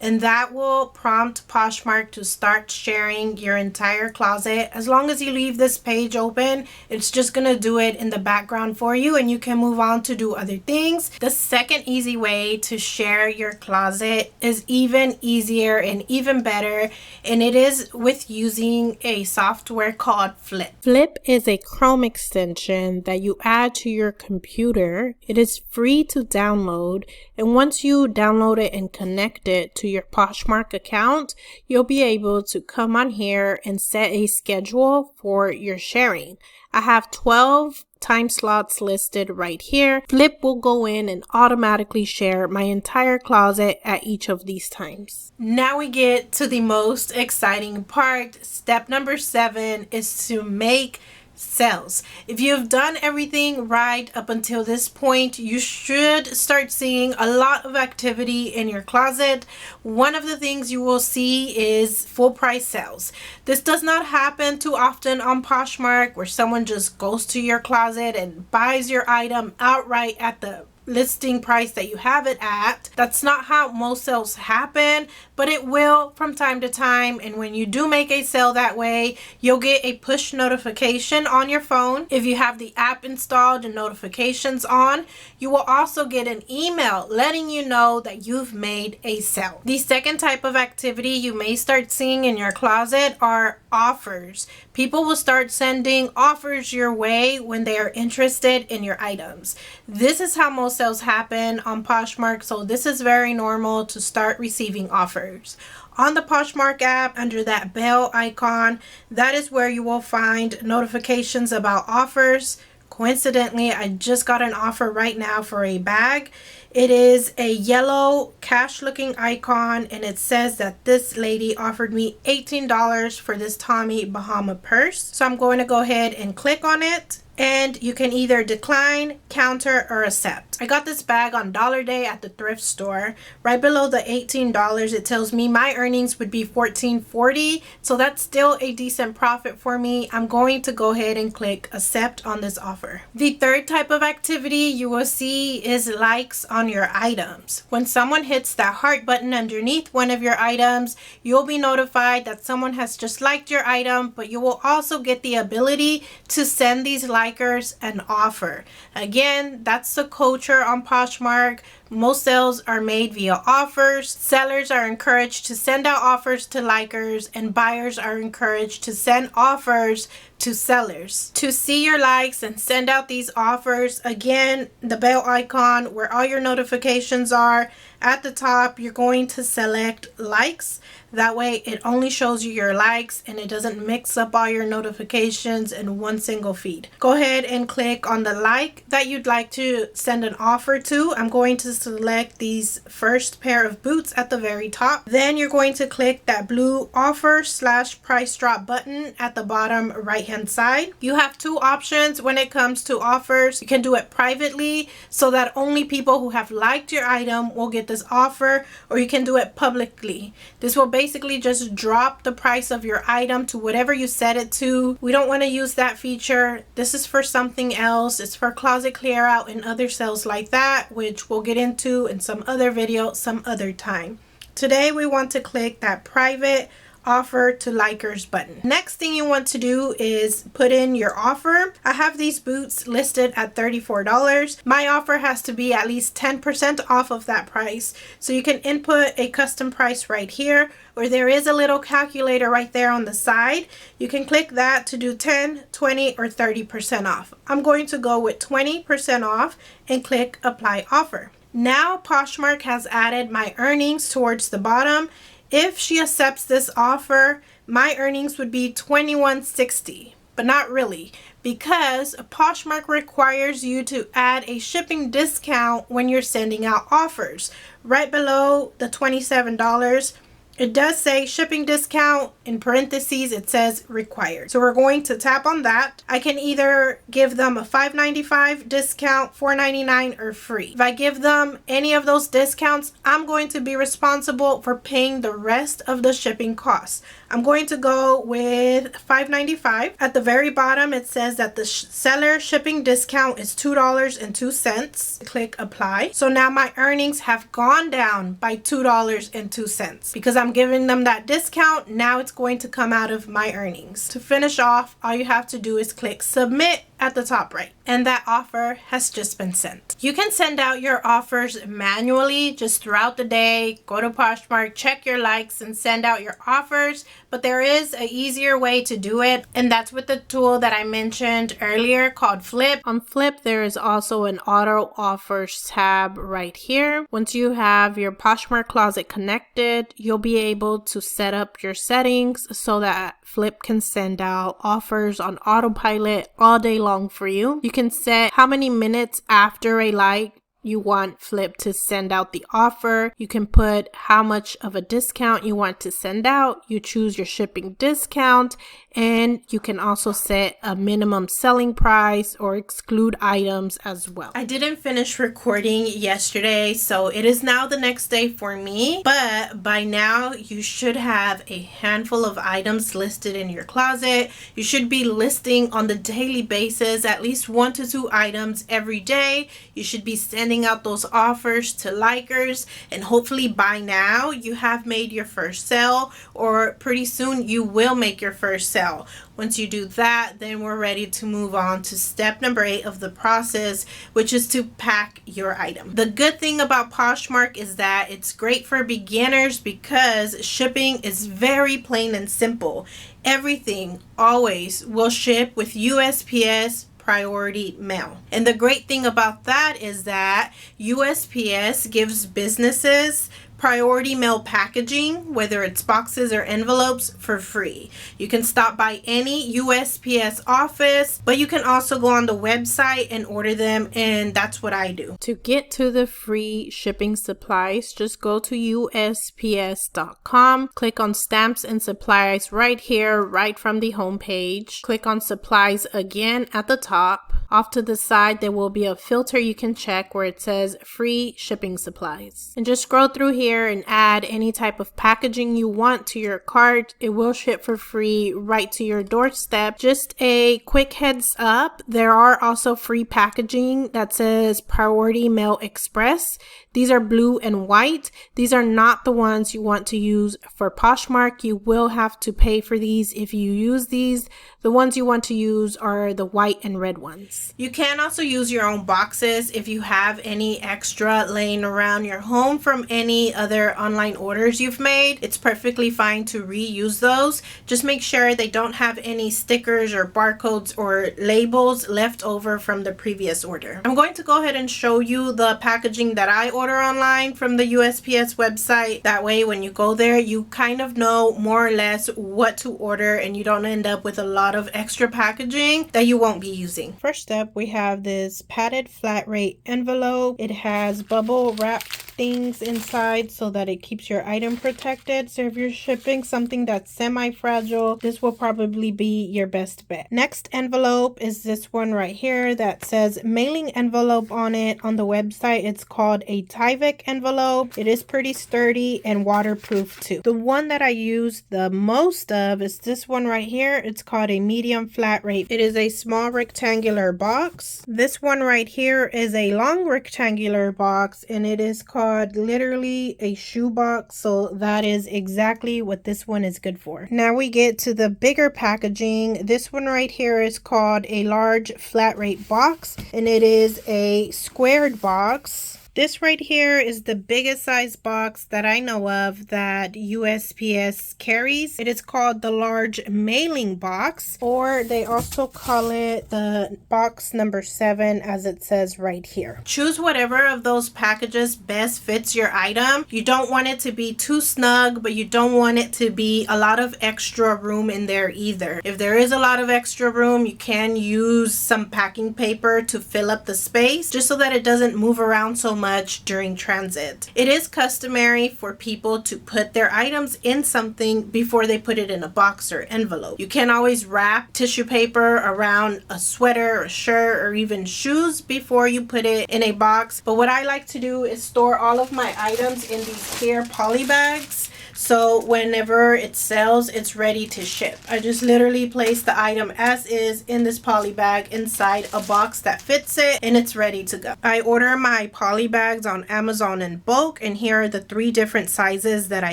and that will prompt Poshmark to start sharing your entire closet. As long as you leave this page open, it's just gonna do it in the background for you, and you can move on to do other things. The second easy way to share your closet is even easier and even better, and it is with using a software called Flip. Flip is a Chrome extension that you add to your computer. It is free to download, and once you download it and connect it to your Poshmark account, you'll be able to come on here and set a schedule for your sharing. I have 12 time slots listed right here. Flip will go in and automatically share my entire closet at each of these times. Now we get to the most exciting part. Step number 7 is to make sales. If you've done everything right up until this point, you should start seeing a lot of activity in your closet. One of the things you will see is full price sales. This does not happen too often on Poshmark, where someone just goes to your closet and buys your item outright at the listing price that you have it at. That's not how most sales happen, but it will from time to time. And when you do make a sale that way, you'll get a push notification on your phone. If you have the app installed and notifications on, you will also get an email letting you know that you've made a sale. The second type of activity you may start seeing in your closet are offers. People will start sending offers your way when they are interested in your items. This is how most sales happen on Poshmark, so this is very normal to start receiving offers. On the Poshmark app, under that bell icon, that is where you will find notifications about offers. Coincidentally, I just got an offer right now for a bag. It is a yellow cash looking icon, and it says that this lady offered me $18 for this Tommy Bahama purse. So I'm going to go ahead and click on it, and you can either decline, counter, or accept. I got this bag on Dollar Day at the thrift store. Right below the $18, it tells me my earnings would be $14.40, so that's still a decent profit for me. I'm going to go ahead and click accept on this offer. The third type of activity you will see is likes on your items. When someone hits that heart button underneath one of your items, you'll be notified that someone has just liked your item, but you will also get the ability to send these likers an offer. Again, that's the culture on Poshmark. Most sales are made via offers. Sellers are encouraged to send out offers to likers, and buyers are encouraged to send offers to sellers. To see your likes and send out these offers, again, the bell icon where all your notifications are, at the top you're going to select likes. That way it only shows you your likes and it doesn't mix up all your notifications in one single feed. Go ahead and click on the like that you'd like to send an offer to. I'm going to select these first pair of boots at the very top. Then you're going to click that blue offer / price drop button at the bottom right hand side. You have two options when it comes to offers. You can do it privately so that only people who have liked your item will get this offer, or you can do it publicly. This will basically just drop the price of your item to whatever you set it to. We don't want to use that feature. This is for something else. It's for closet clear out and other sales like that, which we'll get into in some other video some other time. Today we want to click that private offer to likers button. Next thing you want to do is put in your offer. I have these boots listed at $34. My offer has to be at least 10% off of that price. So you can input a custom price right here, or there is a little calculator right there on the side. You can click that to do 10, 20, or 30% off. I'm going to go with 20% off and click apply offer. Now Poshmark has added my earnings towards the bottom. If she accepts this offer, my earnings would be $21.60, but not really, because Poshmark requires you to add a shipping discount when you're sending out offers. Right below the $27, It does say shipping discount. In parentheses, it says required. So we're going to tap on that. I can either give them a $5.95 discount, $4.99, or free. If I give them any of those discounts, I'm going to be responsible for paying the rest of the shipping costs. I'm going to go with $5.95. At the very bottom, it says that the seller shipping discount is $2.02. Click apply. So now my earnings have gone down by $2.02 because I'm giving them that discount. Now it's going to come out of my earnings. To finish off, all you have to do is click submit at the top right, and that offer has just been sent. You can send out your offers manually just throughout the day. Go to Poshmark, check your likes, and send out your offers. But there is an easier way to do it, and that's with the tool that I mentioned earlier called Flip. On Flip, there is also an auto offers tab right here. Once you have your Poshmark closet connected, you'll be able to set up your settings so that Flip can send out offers on autopilot all day long for you. You can set how many minutes after a like you want Flip to send out the offer. You can put how much of a discount you want to send out. You choose your shipping discount, and you can also set a minimum selling price or exclude items as well. I didn't finish recording yesterday, so it is now the next day for me, but by now you should have a handful of items listed in your closet. You should be listing on the daily basis at least 1 to 2 items every day. You should be sending out those offers to likers, and hopefully by now you have made your first sale, or pretty soon you will make your first sale. Once you do that, then we're ready to move on to step number 8 of the process, which is to pack your item. The good thing about Poshmark is that it's great for beginners because shipping is very plain and simple. Everything always will ship with USPS priority mail. And the great thing about that is that USPS gives businesses priority mail packaging, whether it's boxes or envelopes, for free. You can stop by any USPS office, but you can also go on the website and order them, and that's what I do. To get to the free shipping supplies, just go to USPS.com, click on stamps and supplies right here, right from the home page. Click on supplies again at the top. Off to the side, there will be a filter you can check where it says free shipping supplies. And just scroll through here and add any type of packaging you want to your cart. It will ship for free right to your doorstep. Just a quick heads up, there are also free packaging that says Priority Mail Express. These are blue and white. These are not the ones you want to use for Poshmark. You will have to pay for these if you use these. The ones you want to use are the white and red ones. You can also use your own boxes if you have any extra laying around your home from any other online orders you've made. It's perfectly fine to reuse those. Just make sure they don't have any stickers or barcodes or labels left over from the previous order. I'm going to go ahead and show you the packaging that I order online from the USPS website. That way when you go there, you kind of know more or less what to order and you don't end up with a lot of extra packaging that you won't be using. First step, we have this padded flat rate envelope. It has bubble wrap things inside so that it keeps your item protected. So if you're shipping something that's semi-fragile, this will probably be your best bet. Next envelope is this one right here that says mailing envelope on it. On the website, it's called a Tyvek envelope. It is pretty sturdy and waterproof too. The one that I use the most of is this one right here. It's called a medium flat rate. It is a small rectangular box. This one right here is a long rectangular box, and it is called literally a shoe box. So that is exactly what this one is good for. Now we get to the bigger packaging. This one right here is called a large flat rate box, and it is a squared box. This right here is the biggest size box that I know of that USPS carries. It is called the large mailing box, or they also call it the box number 7 as it says right here. Choose whatever of those packages best fits your item. You don't want it to be too snug, but you don't want it to be a lot of extra room in there either. If there is a lot of extra room, you can use some packing paper to fill up the space just so that it doesn't move around so much much during transit. It is customary for people to put their items in something before they put it in a box or envelope. You can't always wrap tissue paper around a sweater or shirt or even shoes before you put it in a box. But what I like to do is store all of my items in these clear poly bags. So whenever it sells, it's ready to ship. I just literally place the item as is in this poly bag inside a box that fits it, and it's ready to go. I order my poly bags on Amazon in bulk, and here are the 3 different sizes that I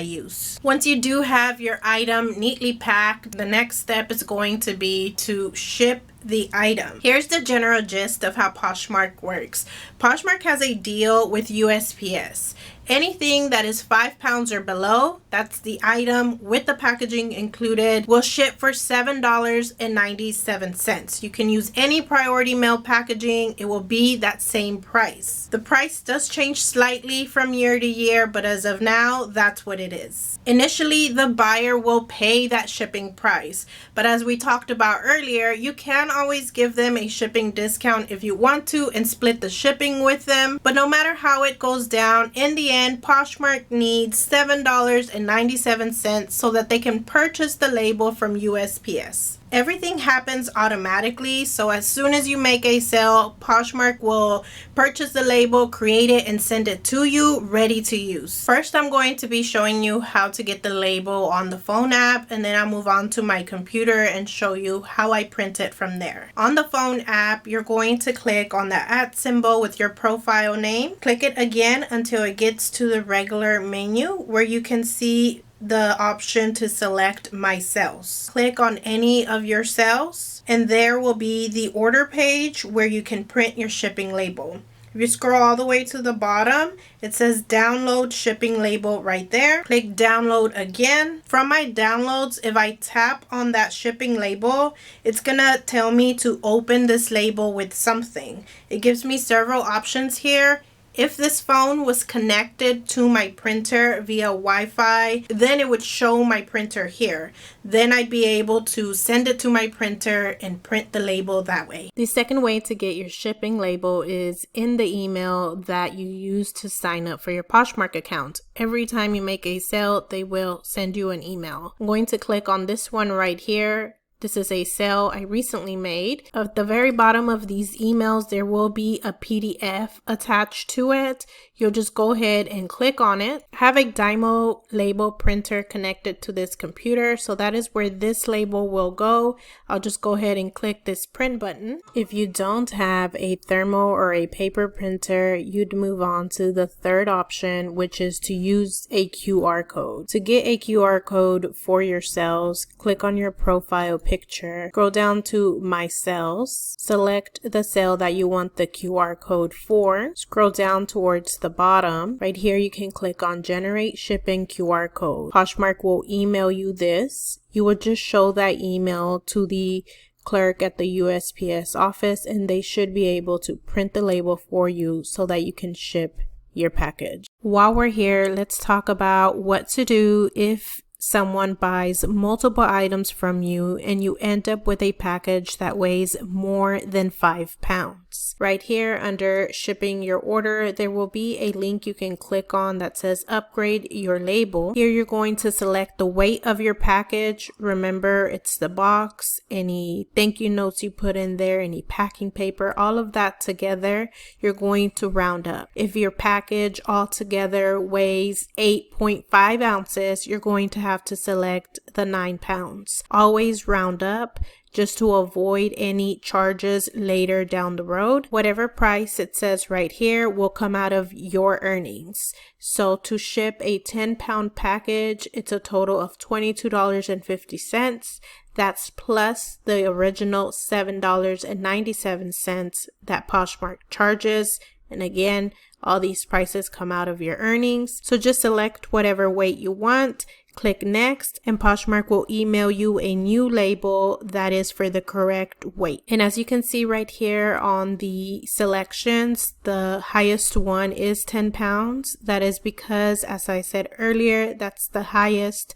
use. Once you do have your item neatly packed, the next step is going to be to ship the item. Here's the general gist of how Poshmark works. Poshmark has a deal with USPS. Anything that is 5 pounds or below, that's the item with the packaging included, will ship for $7.97. You can use any priority mail packaging. It will be that same price. The price does change slightly from year to year, but as of now, that's what it is. Initially, the buyer will pay that shipping price, but as we talked about earlier, you can always give them a shipping discount if you want to and split the shipping with them. But no matter how it goes down, in the end, Poshmark needs $7.97 so that they can purchase the label from USPS. Everything happens automatically, so as soon as you make a sale, Poshmark will purchase the label, create it, and send it to you ready to use. First, I'm going to be showing you how to get the label on the phone app, and then I'll move on to my computer and show you how I print it from there. On the phone app, you're going to click on the @ symbol with your profile name. Click it again until it gets to the regular menu where you can see the option to select my sales. Click on any of your sales, and there will be the order page where you can print your shipping label. If you scroll all the way to the bottom, it says download shipping label right there. Click download again. From my downloads, if I tap on that shipping label, it's gonna tell me to open this label with something. It gives me several options here. If this phone was connected to my printer via Wi-Fi, then it would show my printer here. Then I'd be able to send it to my printer and print the label that way. The second way to get your shipping label is in the email that you use to sign up for your Poshmark account. Every time you make a sale, they will send you an email. I'm going to click on this one right here. This is a sale I recently made. At the very bottom of these emails, there will be a PDF attached to it. You'll just go ahead and click on it. I have a Dymo label printer connected to this computer, so that is where this label will go. I'll just go ahead and click this print button. If you don't have a thermal or a paper printer, you'd move on to the third option, which is to use a QR code. To get a QR code for your sales, click on your profile picture, scroll down to my sales, select the sale that you want the QR code for, scroll down towards the bottom. Right here you can click on generate shipping QR code. Poshmark will email you this. You would just show that email to the clerk at the USPS office, and they should be able to print the label for you so that you can ship your package. While we're here, let's talk about what to do if someone buys multiple items from you and you end up with a package that weighs more than 5 pounds. Right here under shipping your order, there will be a link you can click on that says upgrade your label. Here you're going to select the weight of your package. Remember, it's the box, any thank you notes you put in there, any packing paper, all of that together, you're going to round up. If your package altogether weighs 8.5 ounces, you're going to have to select the 9 pounds. Always round up just to avoid any charges later down the road. Whatever price it says right here will come out of your earnings. So to ship a 10-pound package, it's a total of $22.50. That's plus the original $7.97 that Poshmark charges. And again, all these prices come out of your earnings. So just select whatever weight you want, click next, and Poshmark will email you a new label that is for the correct weight. And as you can see right here on the selections, the highest one is 10 pounds. That is because, as I said earlier, that's the highest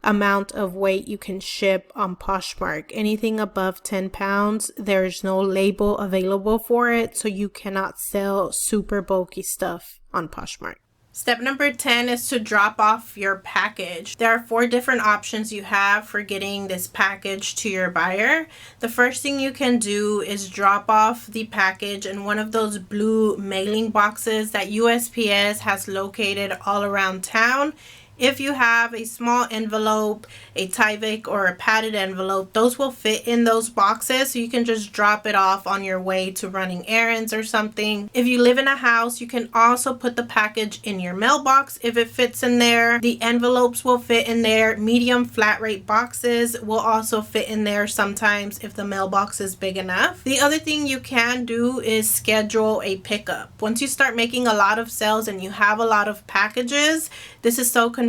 amount of weight you can ship on Poshmark. Anything above 10 pounds, there's no label available for it, so you cannot sell super bulky stuff on Poshmark. Step number 10 is to drop off your package. There are 4 different options you have for getting this package to your buyer. The first thing you can do is drop off the package in one of those blue mailing boxes that USPS has located all around town. If you have a small envelope, a Tyvek, or a padded envelope, those will fit in those boxes, so you can just drop it off on your way to running errands or something. If you live in a house, you can also put the package in your mailbox if it fits in there. The envelopes will fit in there. Medium flat rate boxes will also fit in there sometimes if the mailbox is big enough. The other thing you can do is schedule a pickup. Once you start making a lot of sales and you have a lot of packages, this is so convenient.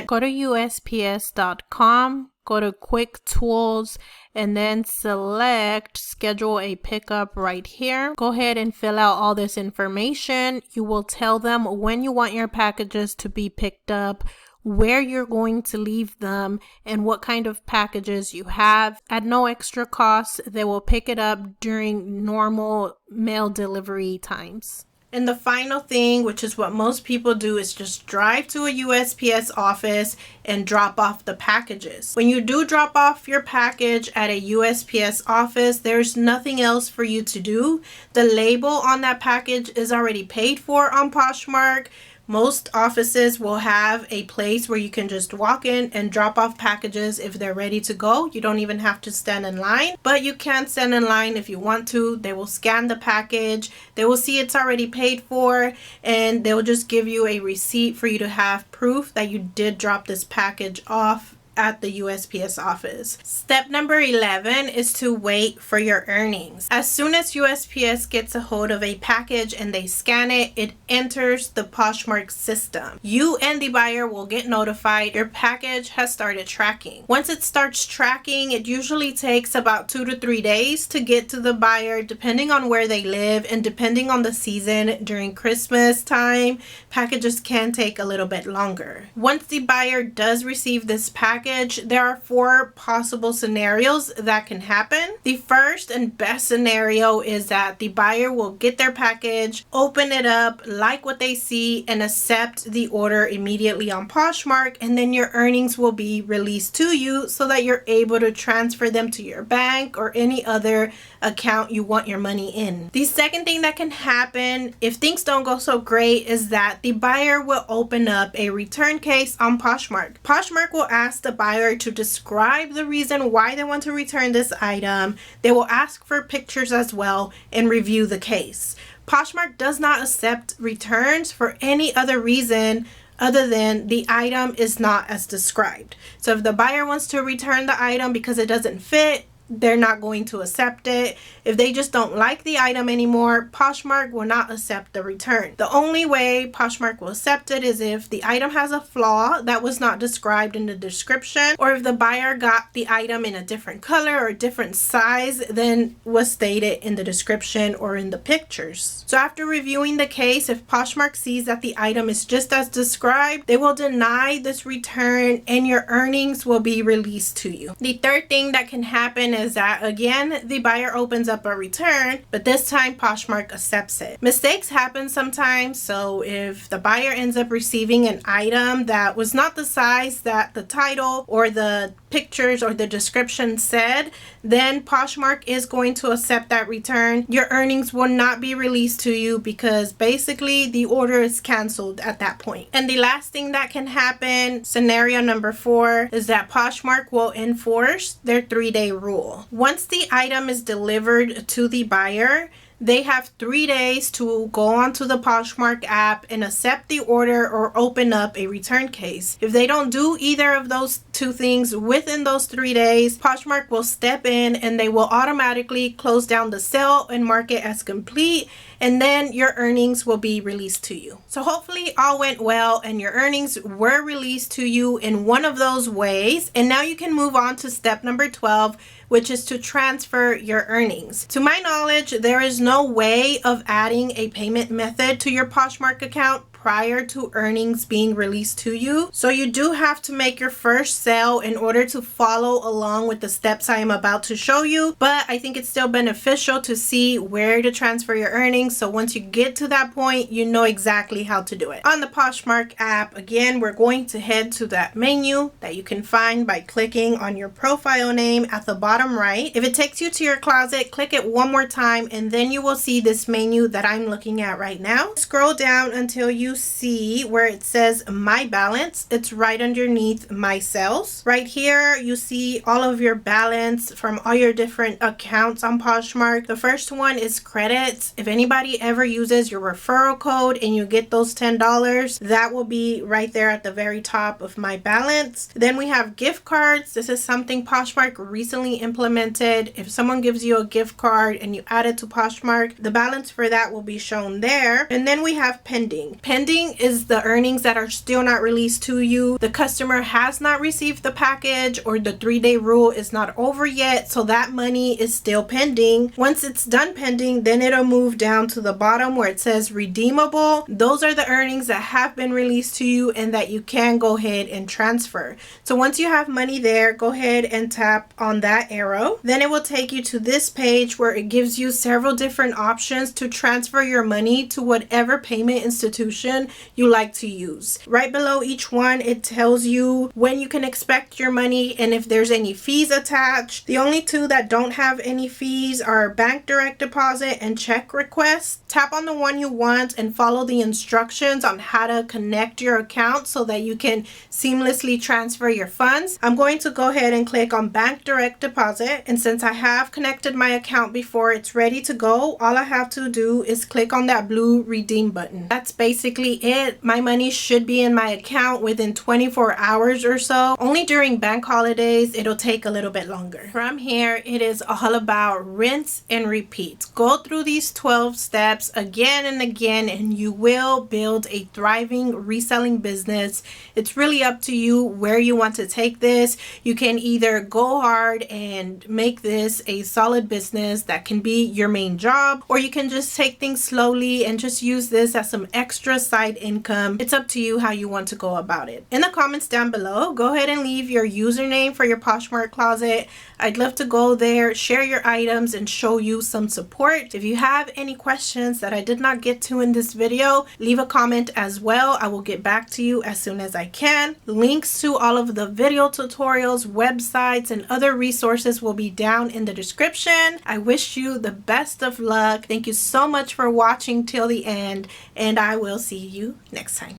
Go to USPS.com, go to Quick Tools, and then select Schedule a Pickup right here. Go ahead and fill out all this information. You will tell them when you want your packages to be picked up, where you're going to leave them, and what kind of packages you have. At no extra cost, they will pick it up during normal mail delivery times. And the final thing, which is what most people do, is just drive to a USPS office and drop off the packages. When you do drop off your package at a USPS office, there's nothing else for you to do. The label on that package is already paid for on Poshmark. Most offices will have a place where you can just walk in and drop off packages if they're ready to go. You don't even have to stand in line, but you can stand in line if you want to. They will scan the package. They will see it's already paid for, and they'll just give you a receipt for you to have proof that you did drop this package off at the USPS office. Step number 11 is to wait for your earnings. As soon as USPS gets a hold of a package and they scan it, it enters the Poshmark system. You and the buyer will get notified your package has started tracking. Once it starts tracking, it usually takes about 2 to 3 days to get to the buyer, depending on where they live and depending on the season. During Christmas time, packages can take a little bit longer. Once the buyer does receive this package, there are 4 possible scenarios that can happen. The first and best scenario is that the buyer will get their package, open it up, like what they see, and accept the order immediately on Poshmark, and then your earnings will be released to you so that you're able to transfer them to your bank or any other account you want your money in. The second thing that can happen if things don't go so great is that the buyer will open up a return case on Poshmark. Poshmark will ask the buyer to describe the reason why they want to return this item. They will ask for pictures as well and review the case. Poshmark does not accept returns for any other reason other than the item is not as described. So if the buyer wants to return the item because it doesn't fit, they're not going to accept it. If they just don't like the item anymore, Poshmark will not accept the return. The only way Poshmark will accept it is if the item has a flaw that was not described in the description, or if the buyer got the item in a different color or different size than was stated in the description or in the pictures. So after reviewing the case, if Poshmark sees that the item is just as described, they will deny this return and your earnings will be released to you. The third thing that can happen is that, again, the buyer opens up a return, but this time Poshmark accepts it. Mistakes happen sometimes, so if the buyer ends up receiving an item that was not the size that the title or the pictures or the description said, then Poshmark is going to accept that return. Your earnings will not be released to you because basically the order is canceled at that point. And the last thing that can happen, scenario number 4, is that Poshmark will enforce their 3-day rule. Once the item is delivered to the buyer, they have 3 days to go onto the Poshmark app and accept the order or open up a return case. If they don't do either of those 2 things within those 3 days, Poshmark will step in and they will automatically close down the sale and mark it as complete, and then your earnings will be released to you. So hopefully all went well and your earnings were released to you in one of those ways. And now you can move on to step number 12, which is to transfer your earnings. To my knowledge, there is no way of adding a payment method to your Poshmark account prior to earnings being released to you. So you do have to make your first sale in order to follow along with the steps I am about to show you, but I think it's still beneficial to see where to transfer your earnings, so once you get to that point, you know exactly how to do it. On the Poshmark app, again, we're going to head to that menu that you can find by clicking on your profile name at the bottom right. If it takes you to your closet, click it one more time and then you will see this menu that I'm looking at right now. Scroll down until you see where it says My Balance. It's right underneath My Sales. Right here, you see all of your balance from all your different accounts on Poshmark. The first one is credits. If anybody ever uses your referral code and you get those $10, that will be right there at the very top of My Balance. Then we have gift cards. This is something Poshmark recently implemented. If someone gives you a gift card and you add it to Poshmark, the balance for that will be shown there. And then we have pending. Pending is the earnings that are still not released to you. The customer has not received the package or the 3-day rule is not over yet, so that money is still pending. Once it's done pending, then it'll move down to the bottom where it says redeemable. Those are the earnings that have been released to you and that you can go ahead and transfer. So once you have money there, go ahead and tap on that arrow. Then it will take you to this page where it gives you several different options to transfer your money to whatever payment institution you like to use. Right below each one, it tells you when you can expect your money and if there's any fees attached. The only two that don't have any fees are bank direct deposit and check request. Tap on the one you want and follow the instructions on how to connect your account so that you can seamlessly transfer your funds. I'm going to go ahead and click on bank direct deposit, and since I have connected my account before, it's ready to go. All I have to do is click on that blue redeem button. That's basically it. My money should be in my account within 24 hours or so. Only during bank holidays it'll take a little bit longer. From here, it is all about rinse and repeat. Go through these 12 steps again and again and you will build a thriving reselling business. It's really up to you where you want to take this. You can either go hard and make this a solid business that can be your main job, or you can just take things slowly and just use this as some extra side income. It's up to you how you want to go about it. In the comments down below, go ahead and leave your username for your Poshmark closet. I'd love to go there, share your items, and show you some support. If you have any questions that I did not get to in this video, leave a comment as well. I will get back to you as soon as I can. Links to all of the video tutorials, websites, and other resources will be down in the description. I wish you the best of luck. Thank you so much for watching till the end, and I will see you next time.